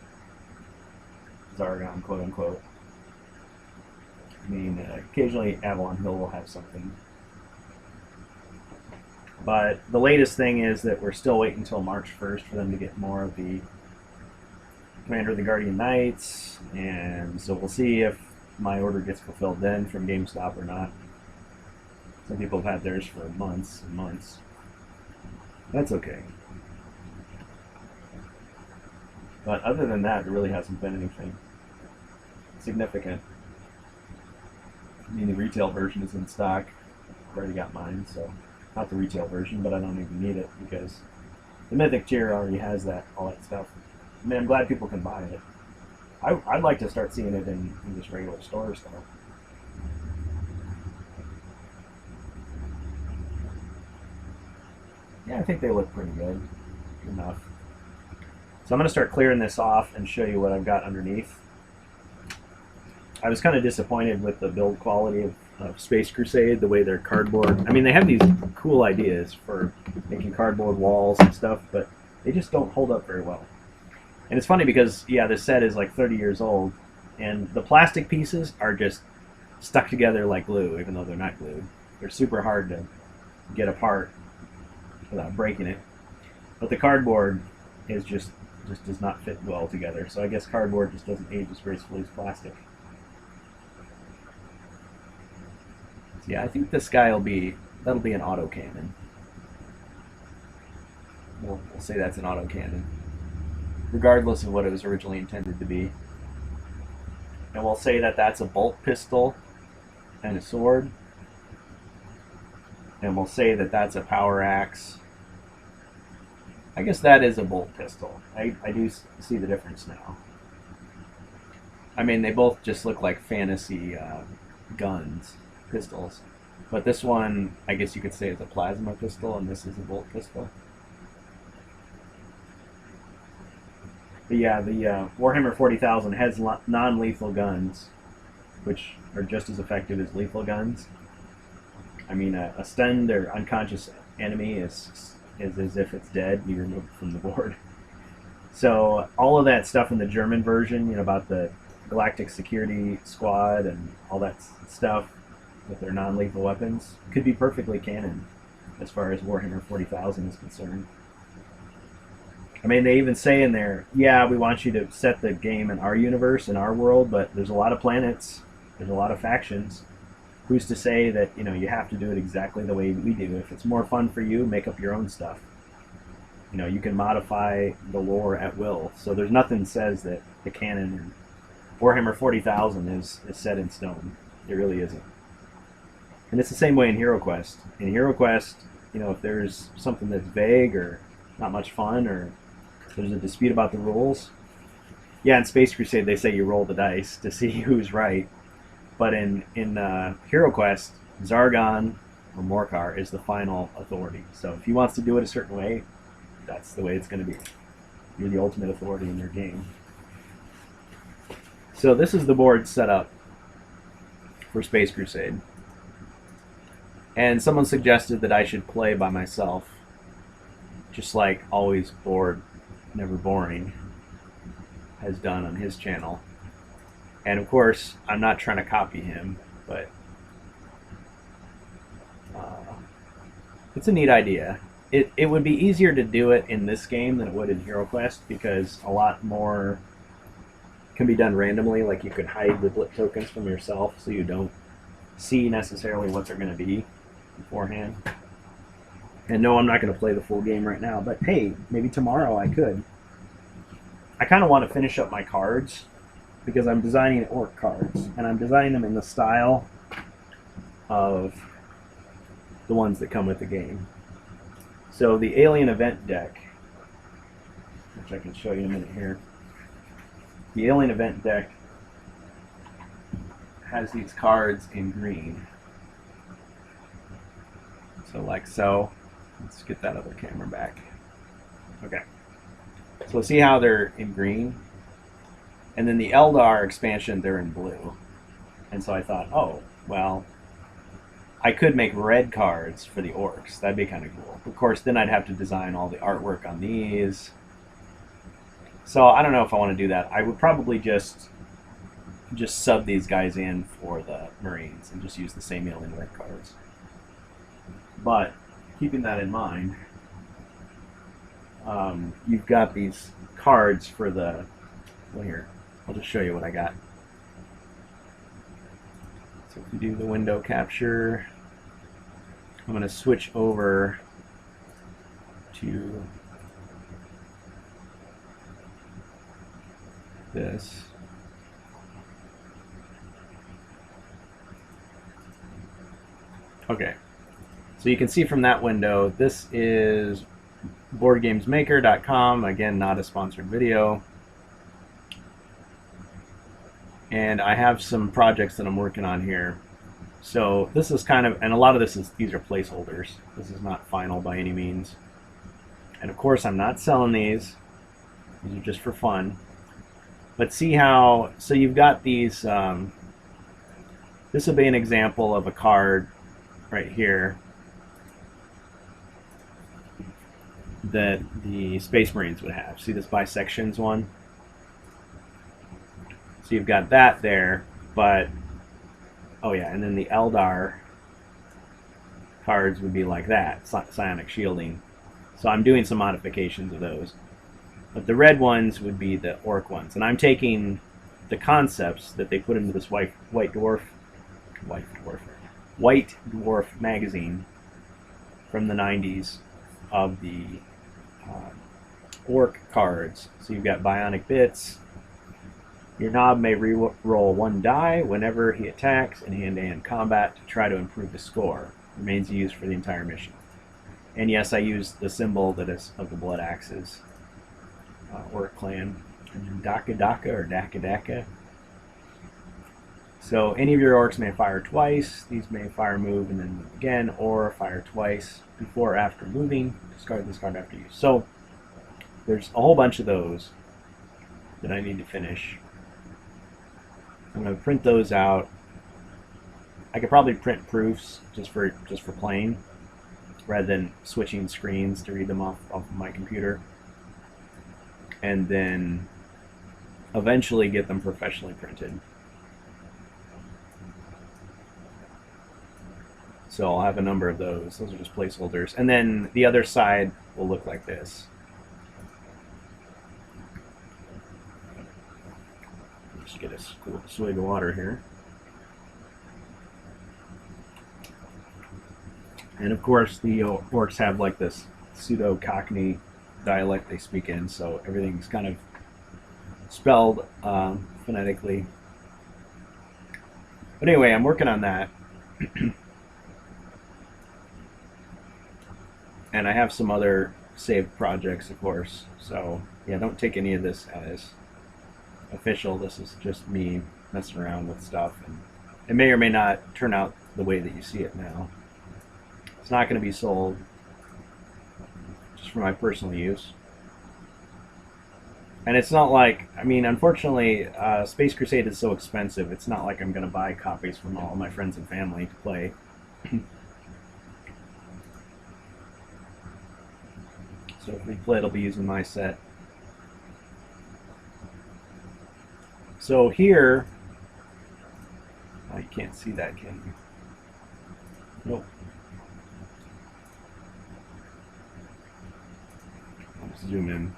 Zargon, quote unquote. I mean, occasionally Avalon Hill will have something. But the latest thing is that we're still waiting until March 1st for them to get more of the Commander of the Guardian Knights, and so we'll see if my order gets fulfilled then from GameStop or not. Some people have had theirs for months and months. That's okay. But other than that, there really hasn't been anything significant. I mean, the retail version is in stock. I've already got mine, so not the retail version, but I don't even need it because the Mythic tier already has all that stuff. I mean, I'm glad people can buy it. I'd like to start seeing it in just regular stores, though. Yeah, I think they look pretty good enough. So I'm going to start clearing this off and show you what I've got underneath. I was kind of disappointed with the build quality of Space Crusade, the way their cardboard... I mean, they have these cool ideas for making cardboard walls and stuff, but they just don't hold up very well. And it's funny because, yeah, this set is like 30 years old, and the plastic pieces are just stuck together like glue, even though they're not glued. They're super hard to get apart without breaking it. But the cardboard is just does not fit well together. So I guess cardboard just doesn't age as gracefully as plastic. So yeah, I think this guy that'll be an autocannon. We'll say that's an autocannon, regardless of what it was originally intended to be. And we'll say that that's a bolt pistol and a sword. And we'll say that that's a power axe. I guess that is a bolt pistol. I do see the difference now. I mean, they both just look like fantasy guns, pistols. But this one, I guess you could say, is a plasma pistol, and this is a bolt pistol. But yeah, the Warhammer 40,000 has non-lethal guns, which are just as effective as lethal guns. I mean, a stunned or unconscious enemy is as if it's dead. You remove it from the board. So all of that stuff in the German version, you know, about the Galactic Security Squad and all that stuff with their non-lethal weapons, could be perfectly canon as far as Warhammer 40,000 is concerned. I mean, they even say in there, yeah, we want you to set the game in our universe, in our world, but there's a lot of planets, there's a lot of factions. Who's to say that, you know, you have to do it exactly the way we do? If it's more fun for you, make up your own stuff. You know, you can modify the lore at will. So there's nothing that says that the canon in Warhammer 40,000 is set in stone. It really isn't. And it's the same way in HeroQuest. In HeroQuest, you know, if there's something that's vague or not much fun, or there's a dispute about the rules, yeah, in Space Crusade they say you roll the dice to see who's right. But in HeroQuest, Zargon or Morkar is the final authority. So if he wants to do it a certain way, that's the way it's going to be. You're the ultimate authority in your game. So this is the board set up for Space Crusade. And someone suggested that I should play by myself, just like Always Bored, Never Boring has done on his channel. And of course, I'm not trying to copy him, but it's a neat idea. It would be easier to do it in this game than it would in HeroQuest, because a lot more can be done randomly. Like, you could hide the blip tokens from yourself so you don't see necessarily what they're going to be beforehand. And no, I'm not going to play the full game right now, but hey, maybe tomorrow I could. I kind of want to finish up my cards, because I'm designing orc cards, and I'm designing them in the style of the ones that come with the game. So the Alien Event deck, which I can show you in a minute here, the Alien Event deck has these cards in green. So like so. Let's get that other camera back. Okay. So see how they're in green? And then the Eldar expansion, they're in blue. And so I thought, oh, well, I could make red cards for the orcs. That'd be kind of cool. Of course, then I'd have to design all the artwork on these. So I don't know if I want to do that. I would probably just sub these guys in for the Marines and just use the same Alien red cards. But keeping that in mind, you've got these cards for the, well, here, I'll just show you what I got. So if you do the window capture, I'm going to switch over to this. Okay. So you can see from that window, this is BoardGamesMaker.com. Again, not a sponsored video. And I have some projects that I'm working on here. So this is kind of, and a lot of these are placeholders. This is not final by any means. And of course, I'm not selling these. These are just for fun. But see how, so you've got these, this will be an example of a card right here that the Space Marines would have. See this bisections one? So you've got that there, but, oh yeah, and then the Eldar cards would be like that, psionic shielding. So I'm doing some modifications of those. But the red ones would be the orc ones. And I'm taking the concepts that they put into this White Dwarf magazine from the 90s of the orc cards. So you've got bionic bits. Your Nob may re-roll one die whenever he attacks in hand-to-hand combat to try to improve the score. Remains used for the entire mission. And yes, I used the symbol that is of the Blood Axes orc clan. And Daka Daka or Daka Daka. So any of your orcs may fire twice. These may fire, move, and then move again, or fire twice before or after moving. Discard this card after use. So there's a whole bunch of those that I need to finish. I'm going to print those out. I could probably print proofs just for playing, rather than switching screens to read them off of my computer. and then eventually get them professionally printed. So I'll have a number of those. Those are just placeholders. And then the other side will look like this. Just get a cool swig of water here. And of course, the orcs have like this pseudo-Cockney dialect they speak in, so everything's kind of spelled phonetically. But anyway, I'm working on that. And I have some other saved projects, of course. So yeah, don't take any of this as official. This is just me messing around with stuff, and it may or may not turn out the way that you see it now. It's not going to be sold, just for my personal use. And it's not like, I mean, unfortunately, Space Crusade is so expensive, it's not like I'm going to buy copies from all my friends and family to play. So if we play, it'll be using my set. So here, oh, you can't see that, can you? Nope. I'll zoom in.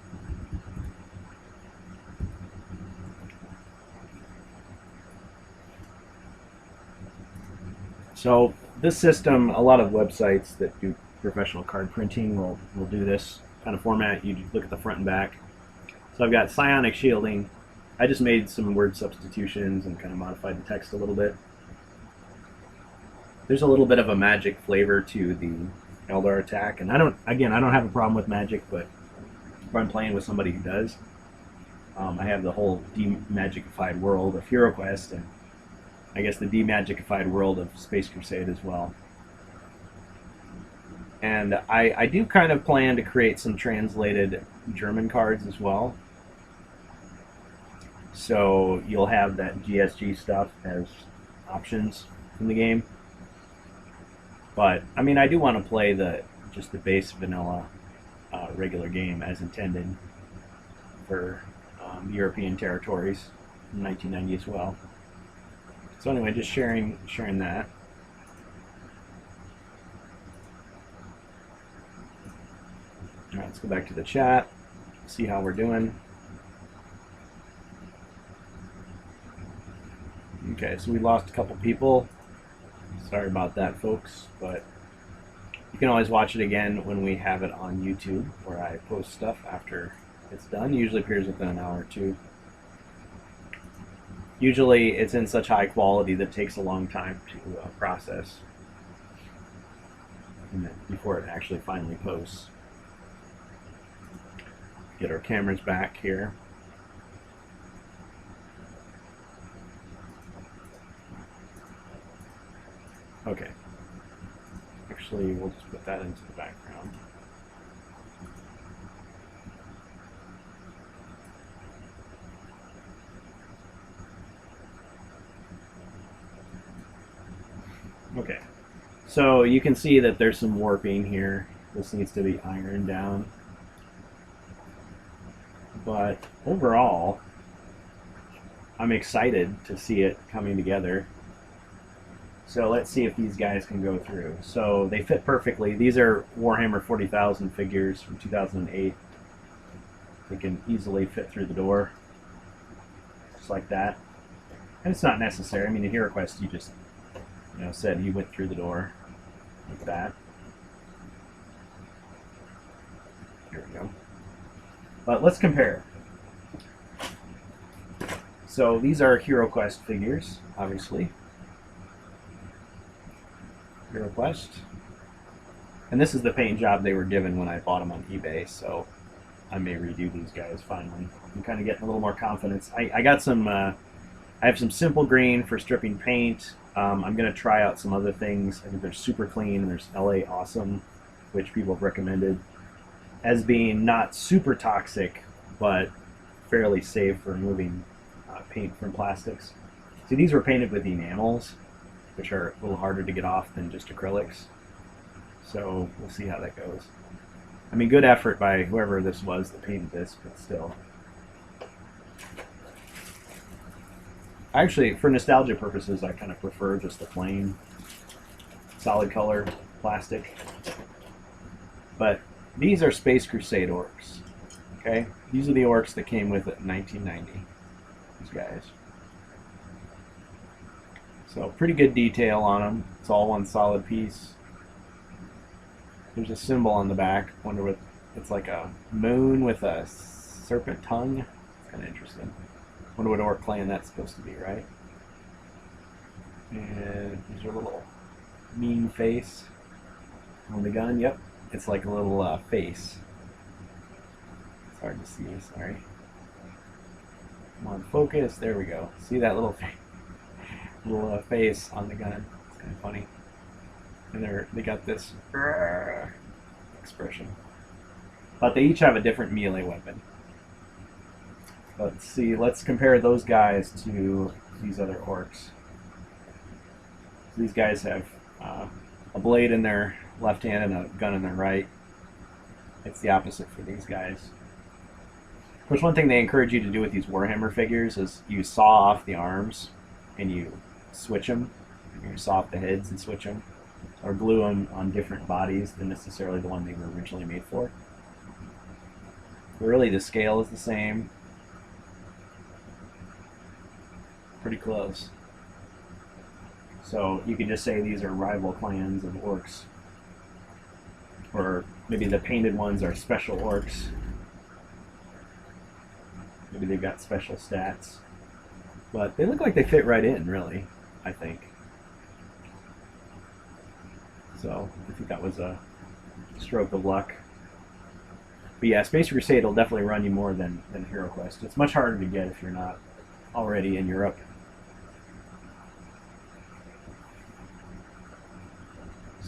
So this system, a lot of websites that do professional card printing will do this kind of format. You look at the front and back. So I've got psionic shielding. I just made some word substitutions and kind of modified the text a little bit. There's a little bit of a magic flavor to the Eldar attack, and I don't have a problem with magic, but if I'm playing with somebody who does, I have the whole demagikified world of HeroQuest, and I guess the demagikified world of Space Crusade as well. And I do kind of plan to create some translated German cards as well. So you'll have that GSG stuff as options in the game. But I mean, I do want to play just the base vanilla regular game as intended for European territories in 1990 as well. So anyway, just sharing that. All right, let's go back to the chat, see how we're doing. Okay, so we lost a couple people. Sorry about that, folks, but you can always watch it again when we have it on YouTube, where I post stuff after it's done. It usually appears within an hour or two. Usually it's in such high quality that it takes a long time to process before it actually finally posts. Get our cameras back here. Okay. Actually, we'll just put that into the background. Okay. So you can see that there's some warping here. This needs to be ironed down. But overall, I'm excited to see it coming together. So let's see if these guys can go through. So they fit perfectly. These are Warhammer 40,000 figures from 2008. They can easily fit through the door, just like that. And it's not necessary. I mean, in HeroQuest, you just, said he went through the door like that. Here we go. But let's compare. So these are HeroQuest figures, obviously. HeroQuest. And this is the paint job they were given when I bought them on eBay, so I may redo these guys finally. I'm kind of getting a little more confidence. I got some, I have some simple green for stripping paint. I'm going to try out some other things. I think there's Super Clean and there's LA Awesome, which people have recommended as being not super toxic, but fairly safe for removing paint from plastics. See, these were painted with enamels, which are a little harder to get off than just acrylics. So we'll see how that goes. I mean, good effort by whoever this was that painted this, but still. Actually, for nostalgia purposes, I kind of prefer just the plain solid color plastic. But these are Space Crusade orcs. Okay? These are the orcs that came with it in 1990. These guys. So pretty good detail on them. It's all one solid piece. There's a symbol on the back. Wonder what it's like, a moon with a serpent tongue. It's kind of interesting. Wonder what orc clan that's supposed to be, right? And here's your little mean face on the gun. Yep, it's like a little face. It's hard to see. Sorry. Come on, focus. There we go. See that little face on the gun? It's kind of funny. And they got this expression. But they each have a different melee weapon. Let's see, let's compare those guys to these other orcs. These guys have a blade in their left hand and a gun in their right. It's the opposite for these guys. Of course, one thing they encourage you to do with these Warhammer figures is you saw off the arms and you switch them. You saw off the heads and switch them. Or glue them on different bodies than necessarily the one they were originally made for. But really, the scale is the same. Pretty close. So you could just say these are rival clans of orcs. Or maybe the painted ones are special orcs. Maybe they've got special stats. But they look like they fit right in, really, I think. So I think that was a stroke of luck. But yeah, Space Crusade will definitely run you more than Hero Quest. It's much harder to get if you're not already in Europe.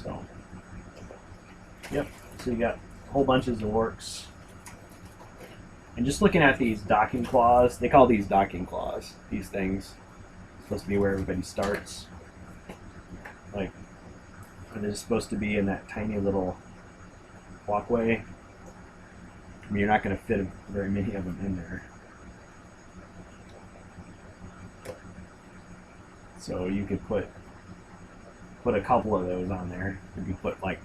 So, yep. So you got whole bunches of orcs. And just looking at these docking claws, they call these docking claws, these things. It's supposed to be where everybody starts. Like, and they're supposed to be in that tiny little walkway. I mean, you're not going to fit very many of them in there. So you could put a couple of those on there. You could put like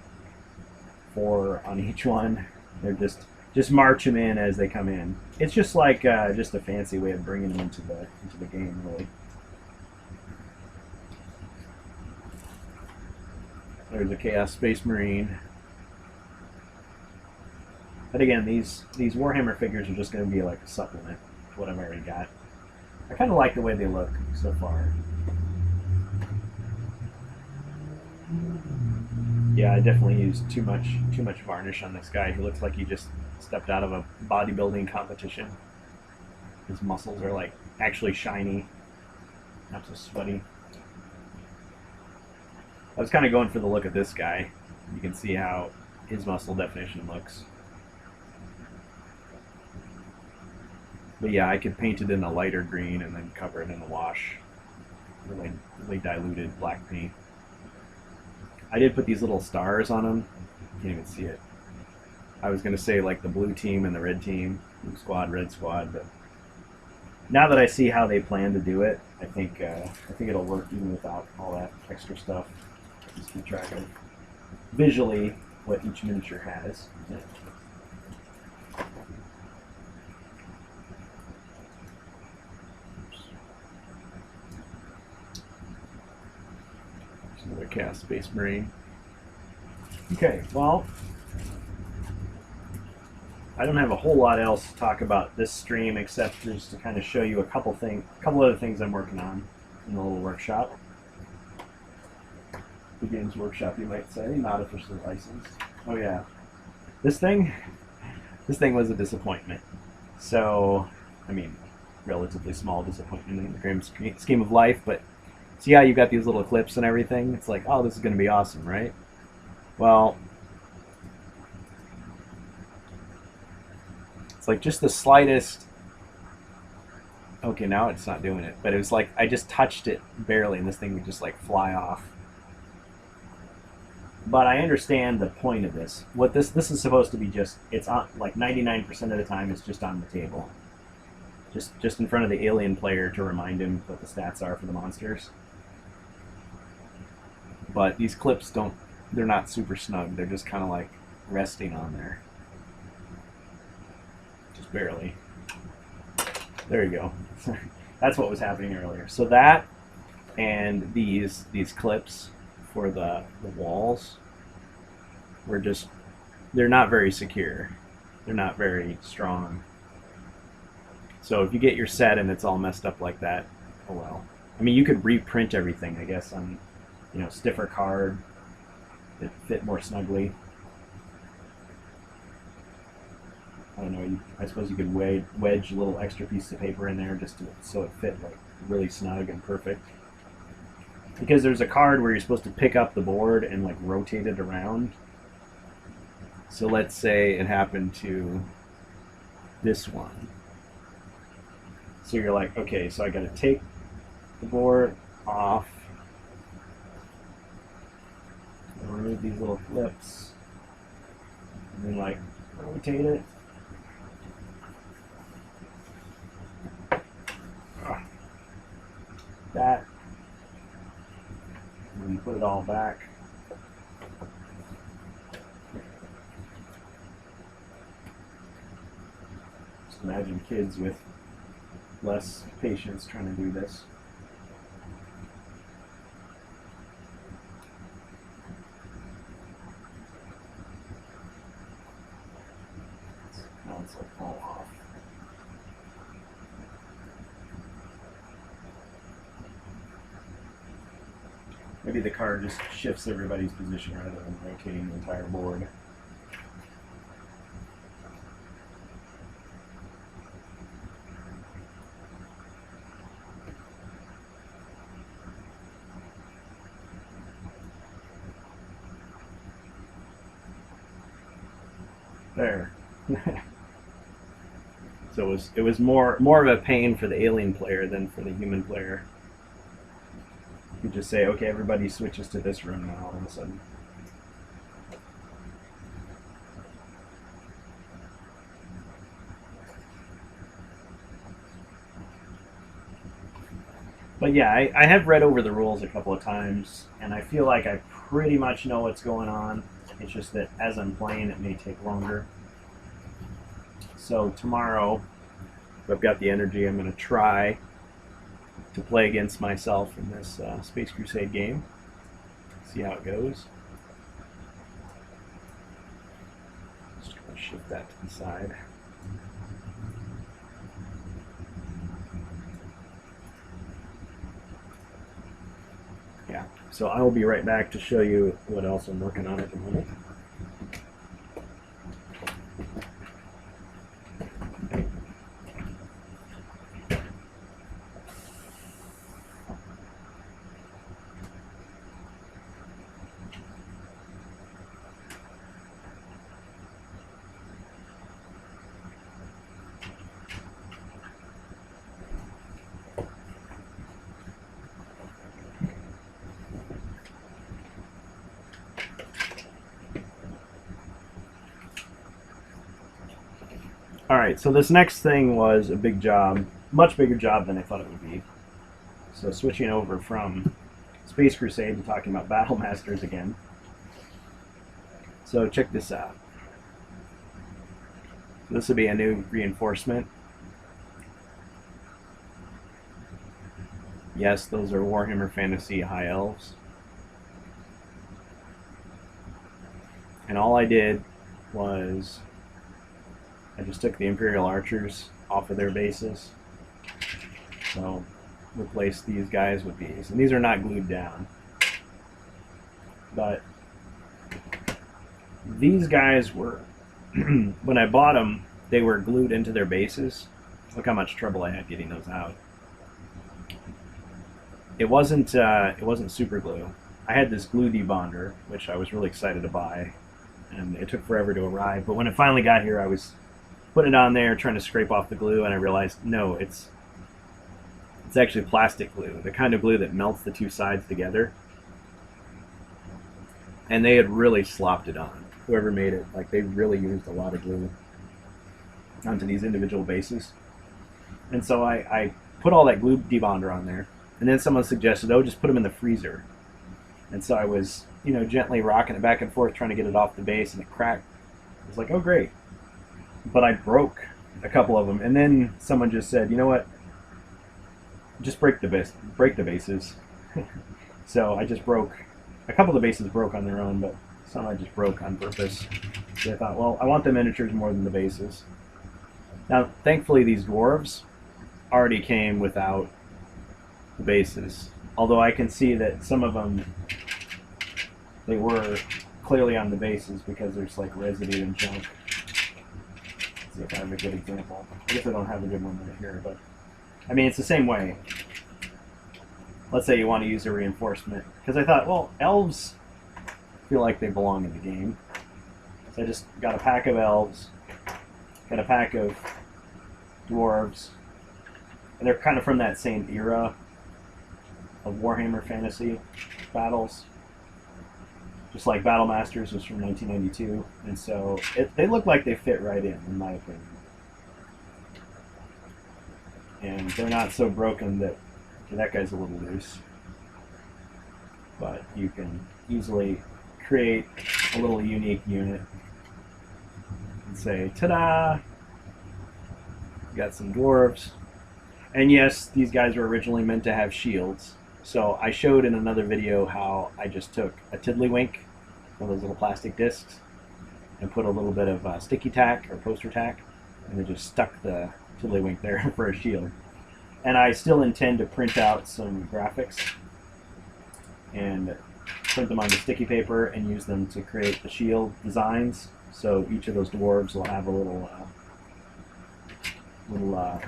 4 on each one. They're just march them in as they come in. It's just like just a fancy way of bringing them into the game, really. There's a Chaos Space Marine. But again, these Warhammer figures are just going to be like a supplement to what I've already got. I kind of like the way they look so far. Yeah, I definitely used too much varnish on this guy. He looks like he just stepped out of a bodybuilding competition. His muscles are like actually shiny, not so sweaty. I was kind of going for the look of this guy. You can see how his muscle definition looks. But yeah, I could paint it in a lighter green and then cover it in a wash. Really diluted black paint. I did put these little stars on them. You can't even see it. I was going to say like the blue team and the red team. Blue squad, red squad, but now that I see how they plan to do it, I think it'll work even without all that extra stuff. Just keep track of visually what each miniature has. Another Chaos Space Marine. Okay, well, I don't have a whole lot else to talk about this stream except just to kind of show you a couple other things I'm working on in the little workshop. The Games Workshop, you might say, not officially licensed. Oh yeah, this thing was a disappointment. So, I mean, relatively small disappointment in the grand scheme of life, but see how you got these little clips and everything? It's like, oh, this is going to be awesome, right? Well, it's like just the slightest. Okay, now it's not doing it, but it was like I just touched it barely, and this thing would just like fly off. But I understand the point of this. What this is supposed to be, just it's on like 99% of the time it's just on the table. just in front of the alien player to remind him what the stats are for the monsters. But these clips don't, they're not super snug. They're just kind of like resting on there. Just barely. There you go. That's what was happening earlier. So that and these clips for the walls were just, they're not very secure. They're not very strong. So if you get your set and it's all messed up like that, oh well. I mean, you could reprint everything, I guess, on, you know, stiffer card that fit more snugly. I don't know. I suppose you could wedge a little extra piece of paper in there just so it fit like really snug and perfect. Because there's a card where you're supposed to pick up the board and like rotate it around. So let's say it happened to this one. So you're like, okay, so I got to take the board off, and remove these little clips, and then like rotate it. That, and then put it all back. Just imagine kids with less patience trying to do this. Now it's like all off. Maybe the card just shifts everybody's position rather than rotating the entire board. There. So it was more of a pain for the alien player than for the human player. You could just say, okay, everybody switches to this room now all of a sudden. But yeah, I have read over the rules a couple of times, and I feel like I pretty much know what's going on. It's just that as I'm playing, it may take longer. So tomorrow, if I've got the energy, I'm going to try to play against myself in this Space Crusade game. See how it goes. Just going to shift that to the side. Yeah, so I will be right back to show you what else I'm working on at the moment. Alright, so this next thing was a big job, much bigger job than I thought it would be. So switching over from Space Crusade and talking about Battle Masters again. So check this out. This will be a new reinforcement. Yes, those are Warhammer Fantasy High Elves. And all I did was I just took the Imperial Archers off of their bases. So replace these guys with these. And these are not glued down. But these guys were, when I bought them, they were glued into their bases. Look how much trouble I had getting those out. It wasn't super glue. I had this glue debonder, which I was really excited to buy, and it took forever to arrive. But when it finally got here, I was putting it on there, trying to scrape off the glue, and I realized, no, it's actually plastic glue, the kind of glue that melts the two sides together. And they had really slopped it on. Whoever made it, like, they really used a lot of glue onto these individual bases. And so I put all that glue debonder on there, and then someone suggested, oh, just put them in the freezer. And so I was, gently rocking it back and forth, trying to get it off the base, and it cracked. I was like, oh, great. But I broke a couple of them, and then someone just said, you know what? Just break the bases. So I just broke a couple of the bases broke on their own, but some I just broke on purpose. So I thought, well, I want the miniatures more than the bases. Now, thankfully, these dwarves already came without the bases. Although I can see that some of them, they were clearly on the bases because there's like residue and junk. Let's see if I have a good example. I guess I don't have a good one right here, but I mean, it's the same way. Let's say you want to use a reinforcement. Because I thought, well, elves feel like they belong in the game. So I just got a pack of elves, got a pack of dwarves, and they're kind of from that same era of Warhammer Fantasy battles. Just like Battle Masters was from 1992. And so they look like they fit right in my opinion. And they're not so broken that that guy's a little loose. But you can easily create a little unique unit and say, ta-da! Got some dwarves. And yes, these guys were originally meant to have shields. So I showed in another video how I just took a Tiddlywink, one of those little plastic discs, and put a little bit of sticky tack or poster tack, and then just stuck the Tiddlywink there for a shield. And I still intend to print out some graphics and print them on the sticky paper and use them to create the shield designs. So each of those dwarves will have a little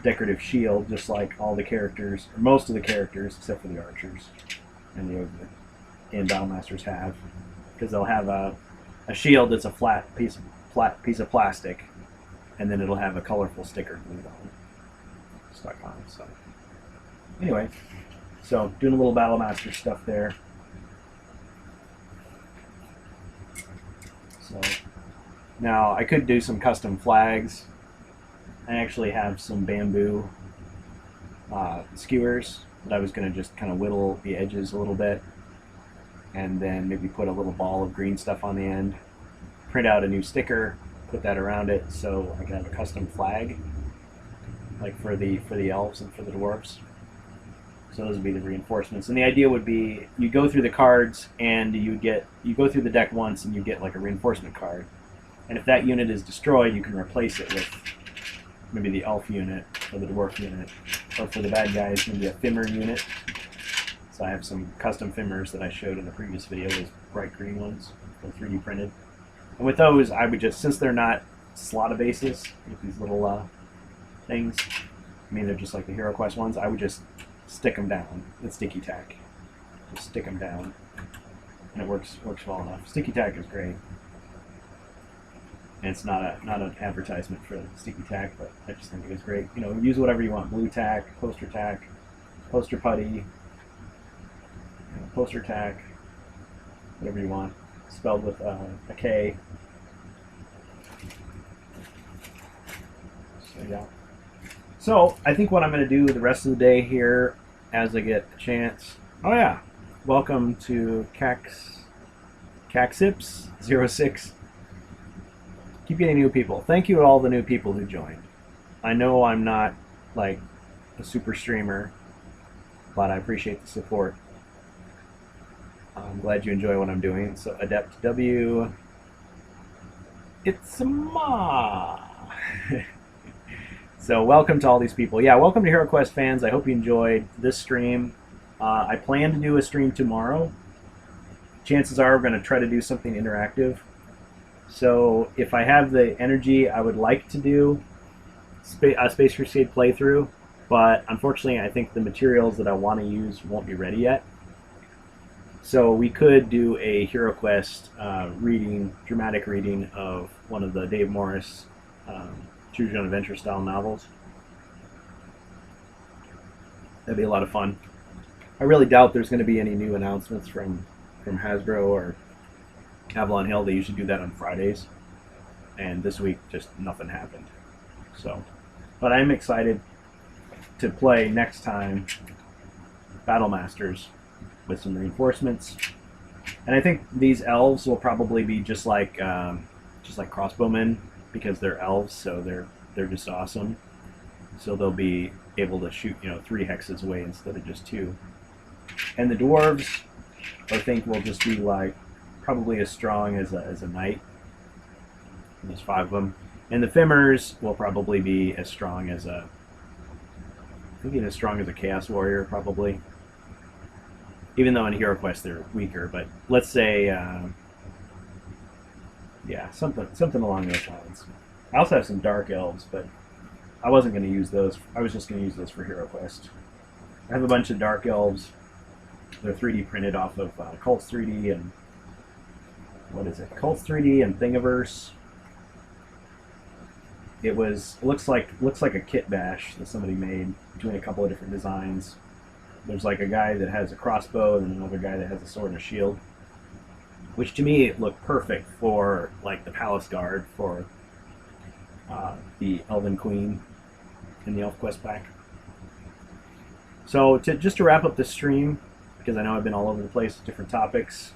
decorative shield, just like all the characters, or most of the characters, except for the archers and the ogre and Battlemasters have, because they'll have a shield that's a flat piece of plastic, and then it'll have a colorful sticker glued on, stuck on it. So anyway, so doing a little Battlemaster stuff there. So now I could do some custom flags. I actually have some bamboo skewers that I was going to just kind of whittle the edges a little bit, and then maybe put a little ball of green stuff on the end, print out a new sticker, put that around it, so I can have a custom flag, like for the elves and for the dwarves. So those would be the reinforcements. And the idea would be you go through the cards and you go through the deck once and you get like a reinforcement card. And if that unit is destroyed, you can replace it with maybe the elf unit or the dwarf unit. Or for the bad guys, maybe a Fimmer unit. So I have some custom Fimmers that I showed in the previous video, those bright green ones, they're 3D printed. And with those, I would just, since they're not slot bases with these little things, I mean they're just like the HeroQuest ones, I would just stick them down with sticky tack. Just stick them down, and it works well enough. Sticky tack is great, and it's not an advertisement for sticky tack, but I just think it is great. Use whatever you want: blue tack, poster putty, poster tack, whatever you want. Spelled with a K. So yeah. So I think what I'm going to do the rest of the day here, as I get a chance. Oh yeah, welcome to Caxips06. Keep getting new people. Thank you to all the new people who joined. I know I'm not like a super streamer, but I appreciate the support. I'm glad you enjoy what I'm doing. So Adept W, it's a ma. So welcome to all these people. Yeah, welcome to HeroQuest fans. I hope you enjoyed this stream. I plan to do a stream tomorrow. Chances are we're going to try to do something interactive. So if I have the energy, I would like to do a Space Crusade playthrough, but unfortunately I think the materials that I want to use won't be ready yet. So we could do a HeroQuest dramatic reading of one of the Dave Morris Choose Your Own Adventure style novels. That'd be a lot of fun. I really doubt there's going to be any new announcements from Hasbro or Avalon Hill. They usually do that on Fridays, and this week just nothing happened. So, but I'm excited. to play next time Battle Masters with some reinforcements. And I think these elves will probably be just like crossbowmen, because they're elves, so they're just awesome. So they'll be able to shoot 3 hexes away instead of just 2. And the dwarves, I think, will just be like probably as strong as a knight. There's 5 of them. And the Fimmers will probably be as strong as a Chaos Warrior, probably. Even though in Hero Quest they're weaker, but let's say, something along those lines. I also have some Dark Elves, but I wasn't going to use those. I was just going to use those for Hero Quest. I have a bunch of Dark Elves. They're 3D printed off of Cults 3D and Cults 3D and Thingiverse. It looks like a kit bash that somebody made between a couple of different designs. There's like a guy that has a crossbow and another guy that has a sword and a shield, which to me looked perfect for like the Palace Guard for the Elven Queen in the Elf Quest pack. So just to wrap up the stream, because I know I've been all over the place with different topics,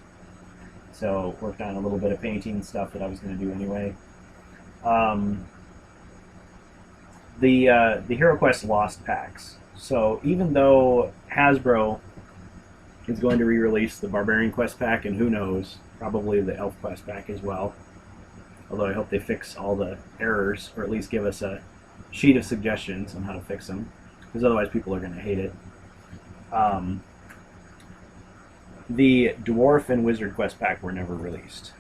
so worked on a little bit of painting stuff that I was going to do anyway. The Hero Quest Lost packs. So even though Hasbro is going to re-release the Barbarian Quest pack, and who knows, probably the Elf Quest pack as well, although I hope they fix all the errors, or at least give us a sheet of suggestions on how to fix them, because otherwise people are going to hate it. The Dwarf and Wizard Quest pack were never released,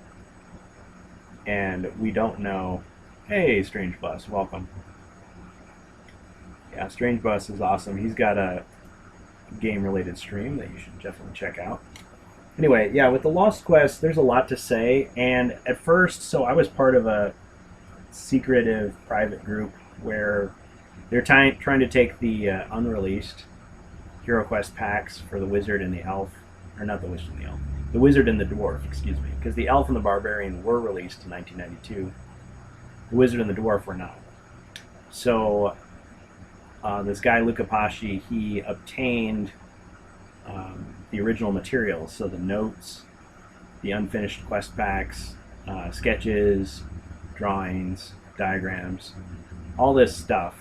and we don't know. Hey, Strange Bus, welcome. Yeah, Strange Bus is awesome. He's got a game-related stream that you should definitely check out. Anyway, yeah, with the Lost Quest, there's a lot to say, and at first, so I was part of a secretive private group where they're trying to take the unreleased Hero Quest packs for the Wizard and the Elf, or not the Wizard and the Elf, the Wizard and the Dwarf, excuse me, because the Elf and the Barbarian were released in 1992. The Wizard and the Dwarf were not. So this guy, Luca Pasci, he obtained the original materials, so the notes, the unfinished quest packs, sketches, drawings, diagrams, all this stuff,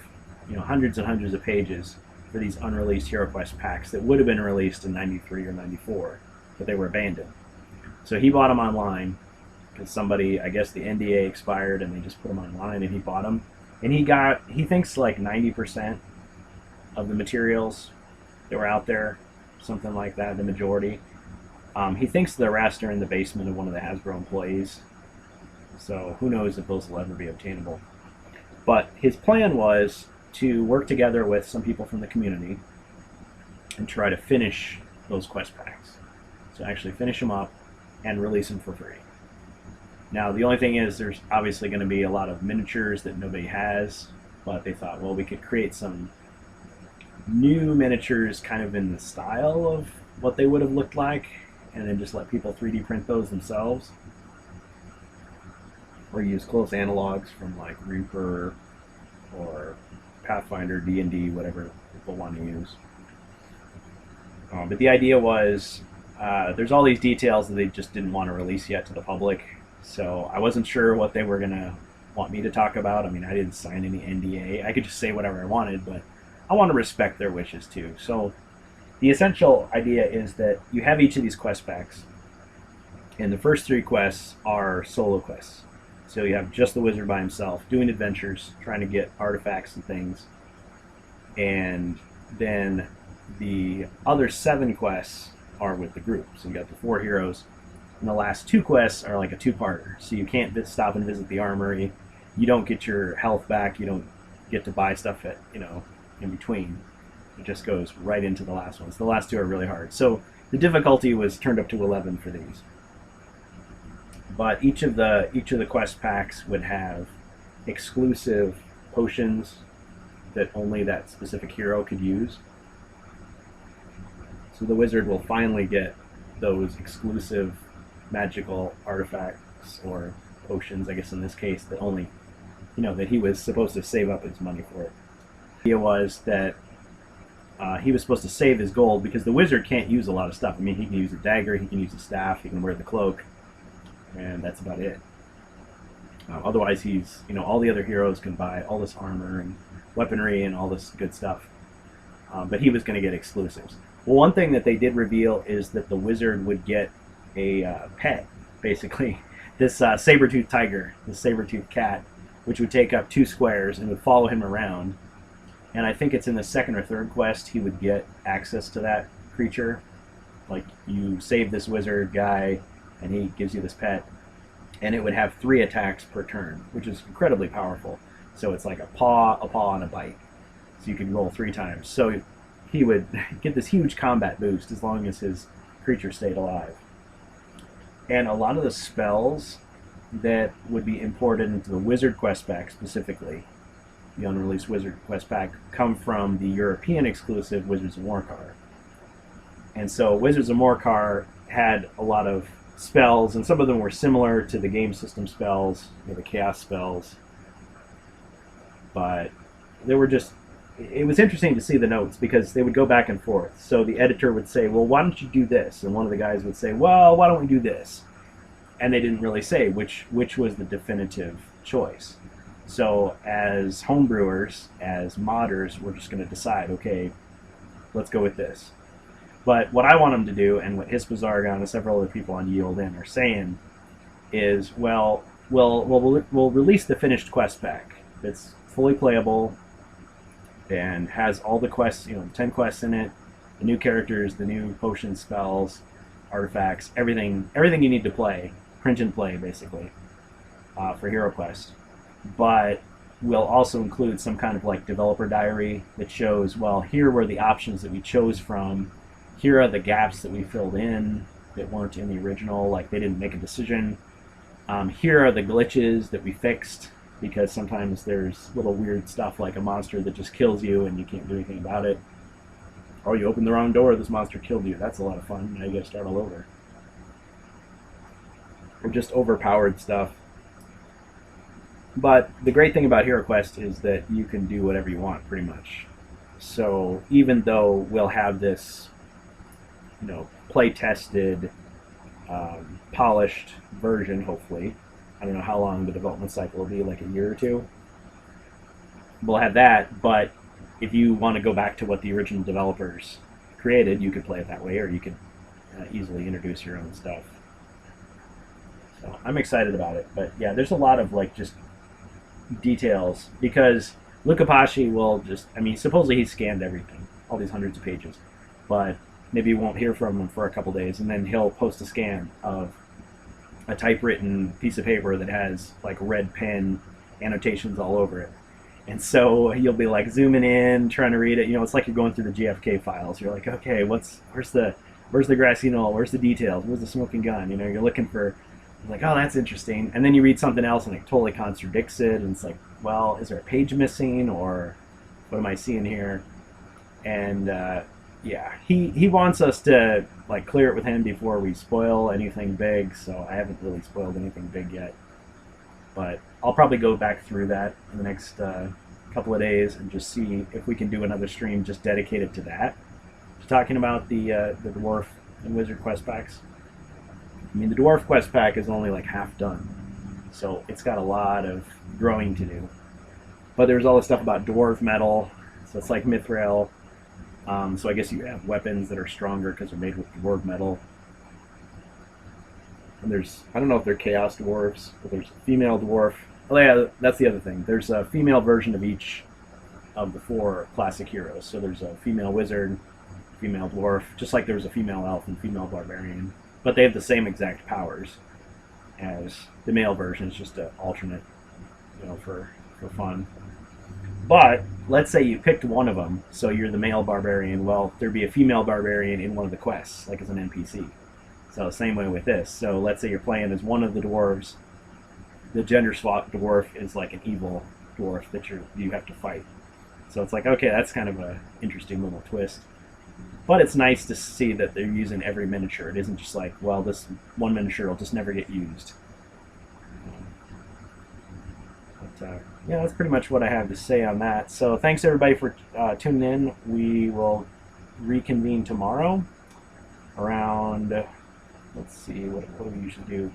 hundreds and hundreds of pages for these unreleased Hero Quest packs that would have been released in 93 or 94, but they were abandoned. So he bought them online, because somebody, I guess the NDA expired and they just put them online, and he bought them. And he thinks like 90% of the materials that were out there, something like that, the majority. He thinks the rest are in the basement of one of the Hasbro employees. So who knows if those will ever be obtainable. But his plan was to work together with some people from the community and try to finish those quest packs. So actually finish them up and release them for free. Now the only thing is there's obviously going to be a lot of miniatures that nobody has, but they thought, well, we could create some new miniatures kind of in the style of what they would have looked like, and then just let people 3D print those themselves, or use close analogs from like Reaper or Pathfinder, D&D, whatever people want to use. But the idea was there's all these details that they just didn't want to release yet to the public, so I wasn't sure what they were going to want me to talk about. I mean, I didn't sign any NDA. I could just say whatever I wanted, but I want to respect their wishes too. So the essential idea is that you have each of these quest packs, and the first 3 quests are solo quests. So you have just the wizard by himself doing adventures, trying to get artifacts and things, and then the other 7 quests are with the group. So you got the 4 heroes, and the last 2 quests are like a 2-parter. So you can't stop and visit the armory. You don't get your health back. You don't get to buy stuff at in between. It just goes right into the last ones. The last 2 are really hard. So the difficulty was turned up to 11 for these. But each of the quest packs would have exclusive potions that only that specific hero could use. So the wizard will finally get those exclusive magical artifacts or potions, I guess in this case, that only, that he was supposed to save up his money for it. The idea was that he was supposed to save his gold because the wizard can't use a lot of stuff. I mean, he can use a dagger, he can use a staff, he can wear the cloak, and that's about it. Otherwise, he's, all the other heroes can buy all this armor and weaponry and all this good stuff. But he was going to get exclusives. Well, one thing that they did reveal is that the wizard would get a pet, basically. This saber-toothed tiger, this saber-toothed cat, which would take up 2 squares and would follow him around. And I think it's in the second or third quest he would get access to that creature. Like, you save this wizard guy, and he gives you this pet. And it would have 3 attacks per turn, which is incredibly powerful. So it's like a paw, and a bite. So you can roll 3 times. So he would get this huge combat boost as long as his creature stayed alive. And a lot of the spells that would be imported into the Wizard Quest pack specifically, the unreleased Wizard Quest pack, come from the European exclusive Wizards of Morcar. And so Wizards of Morcar had a lot of spells, and some of them were similar to the game system spells, the chaos spells. But they were just, it was interesting to see the notes because they would go back and forth. So the editor would say, well, why don't you do this? And one of the guys would say, well, why don't we do this? And they didn't really say which was the definitive choice. So as homebrewers, as modders, we're just going to decide, okay, let's go with this. But what I want them to do, and what Hispazargon and several other people on Yield In are saying, is, well, we'll release the finished quest pack that's fully playable and has all the quests, 10 quests in it, the new characters, the new potions, spells, artifacts, everything you need to play, print and play, basically, for Hero Quest. But we'll also include some kind of like developer diary that shows, well, here were the options that we chose from. Here are the gaps that we filled in that weren't in the original, like they didn't make a decision. Here are the glitches that we fixed, because sometimes there's little weird stuff like a monster that just kills you and you can't do anything about it. Or you opened the wrong door, this monster killed you. That's a lot of fun. Now you gotta start all over. Or just overpowered stuff. But the great thing about Hero Quest is that you can do whatever you want, pretty much. So even though we'll have this play-tested, polished version, hopefully. I don't know how long the development cycle will be, like a year or 2. We'll have that, but if you want to go back to what the original developers created, you could play it that way, or you could easily introduce your own stuff. So I'm excited about it, but yeah, there's a lot of just details, because Luca Pasci will supposedly he scanned everything, all these hundreds of pages, but maybe you won't hear from him for a couple days, and then he'll post a scan of a typewritten piece of paper that has red pen annotations all over it. And so you'll be zooming in, trying to read it. It's like you're going through the GFK files. You're like, okay, where's the grassy knoll? Where's the details? Where's the smoking gun? You're looking for, oh, that's interesting. And then you read something else and it totally contradicts it. And it's like, well, is there a page missing, or what am I seeing here? And yeah, he wants us to clear it with him before we spoil anything big, so I haven't really spoiled anything big yet. But I'll probably go back through that in the next couple of days and just see if we can do another stream just dedicated to that. Just talking about the Dwarf and Wizard Quest packs. I mean, the Dwarf Quest pack is only half done, so it's got a lot of growing to do. But there's all this stuff about Dwarf metal, so it's like Mithril. So I guess you have weapons that are stronger because they're made with dwarf metal. And there's, I don't know if they're chaos dwarves, but there's a female dwarf. Oh yeah, that's the other thing. There's a female version of each of the 4 classic heroes. So there's a female wizard, female dwarf, just like there's a female elf and female barbarian. But they have the same exact powers as the male version. It's just an alternate, for fun. But let's say you picked one of them, so you're the male barbarian. Well, there'd be a female barbarian in one of the quests, as an NPC. So same way with this. So let's say you're playing as one of the dwarves. The gender swap dwarf is an evil dwarf that you have to fight. So it's okay, that's kind of an interesting little twist. But it's nice to see that they're using every miniature. It isn't just well, this one miniature will just never get used. yeah, that's pretty much what I have to say on that. So thanks everybody for tuning in. We will reconvene tomorrow around, let's see, what do we usually do?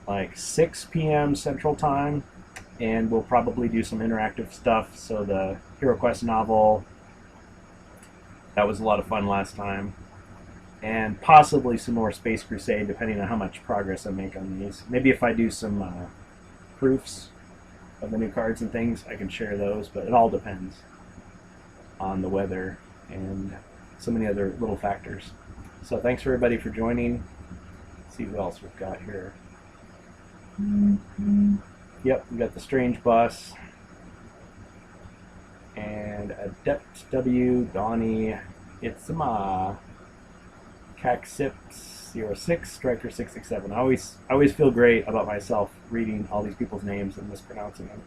Like 6 p.m. Central Time, and we'll probably do some interactive stuff. So the Hero Quest novel, that was a lot of fun last time, and possibly some more Space Crusade, depending on how much progress I make on these. Maybe if I do some proofs of the new cards and things, I can share those, but it all depends on the weather and so many other little factors. So thanks for everybody for joining. Let's see who else we've got here. Yep, we got the Strange Bus and Adept W, Donnie, Itzama, Caxip06, Striker 667. I always feel great about myself reading all these people's names and mispronouncing them.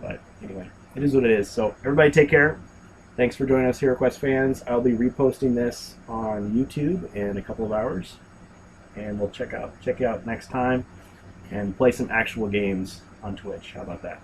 But anyway, it is what it is. So everybody take care. Thanks for joining us, Hero Quest fans. I'll be reposting this on YouTube in a couple of hours, and we'll check you out next time and play some actual games on Twitch. How about that?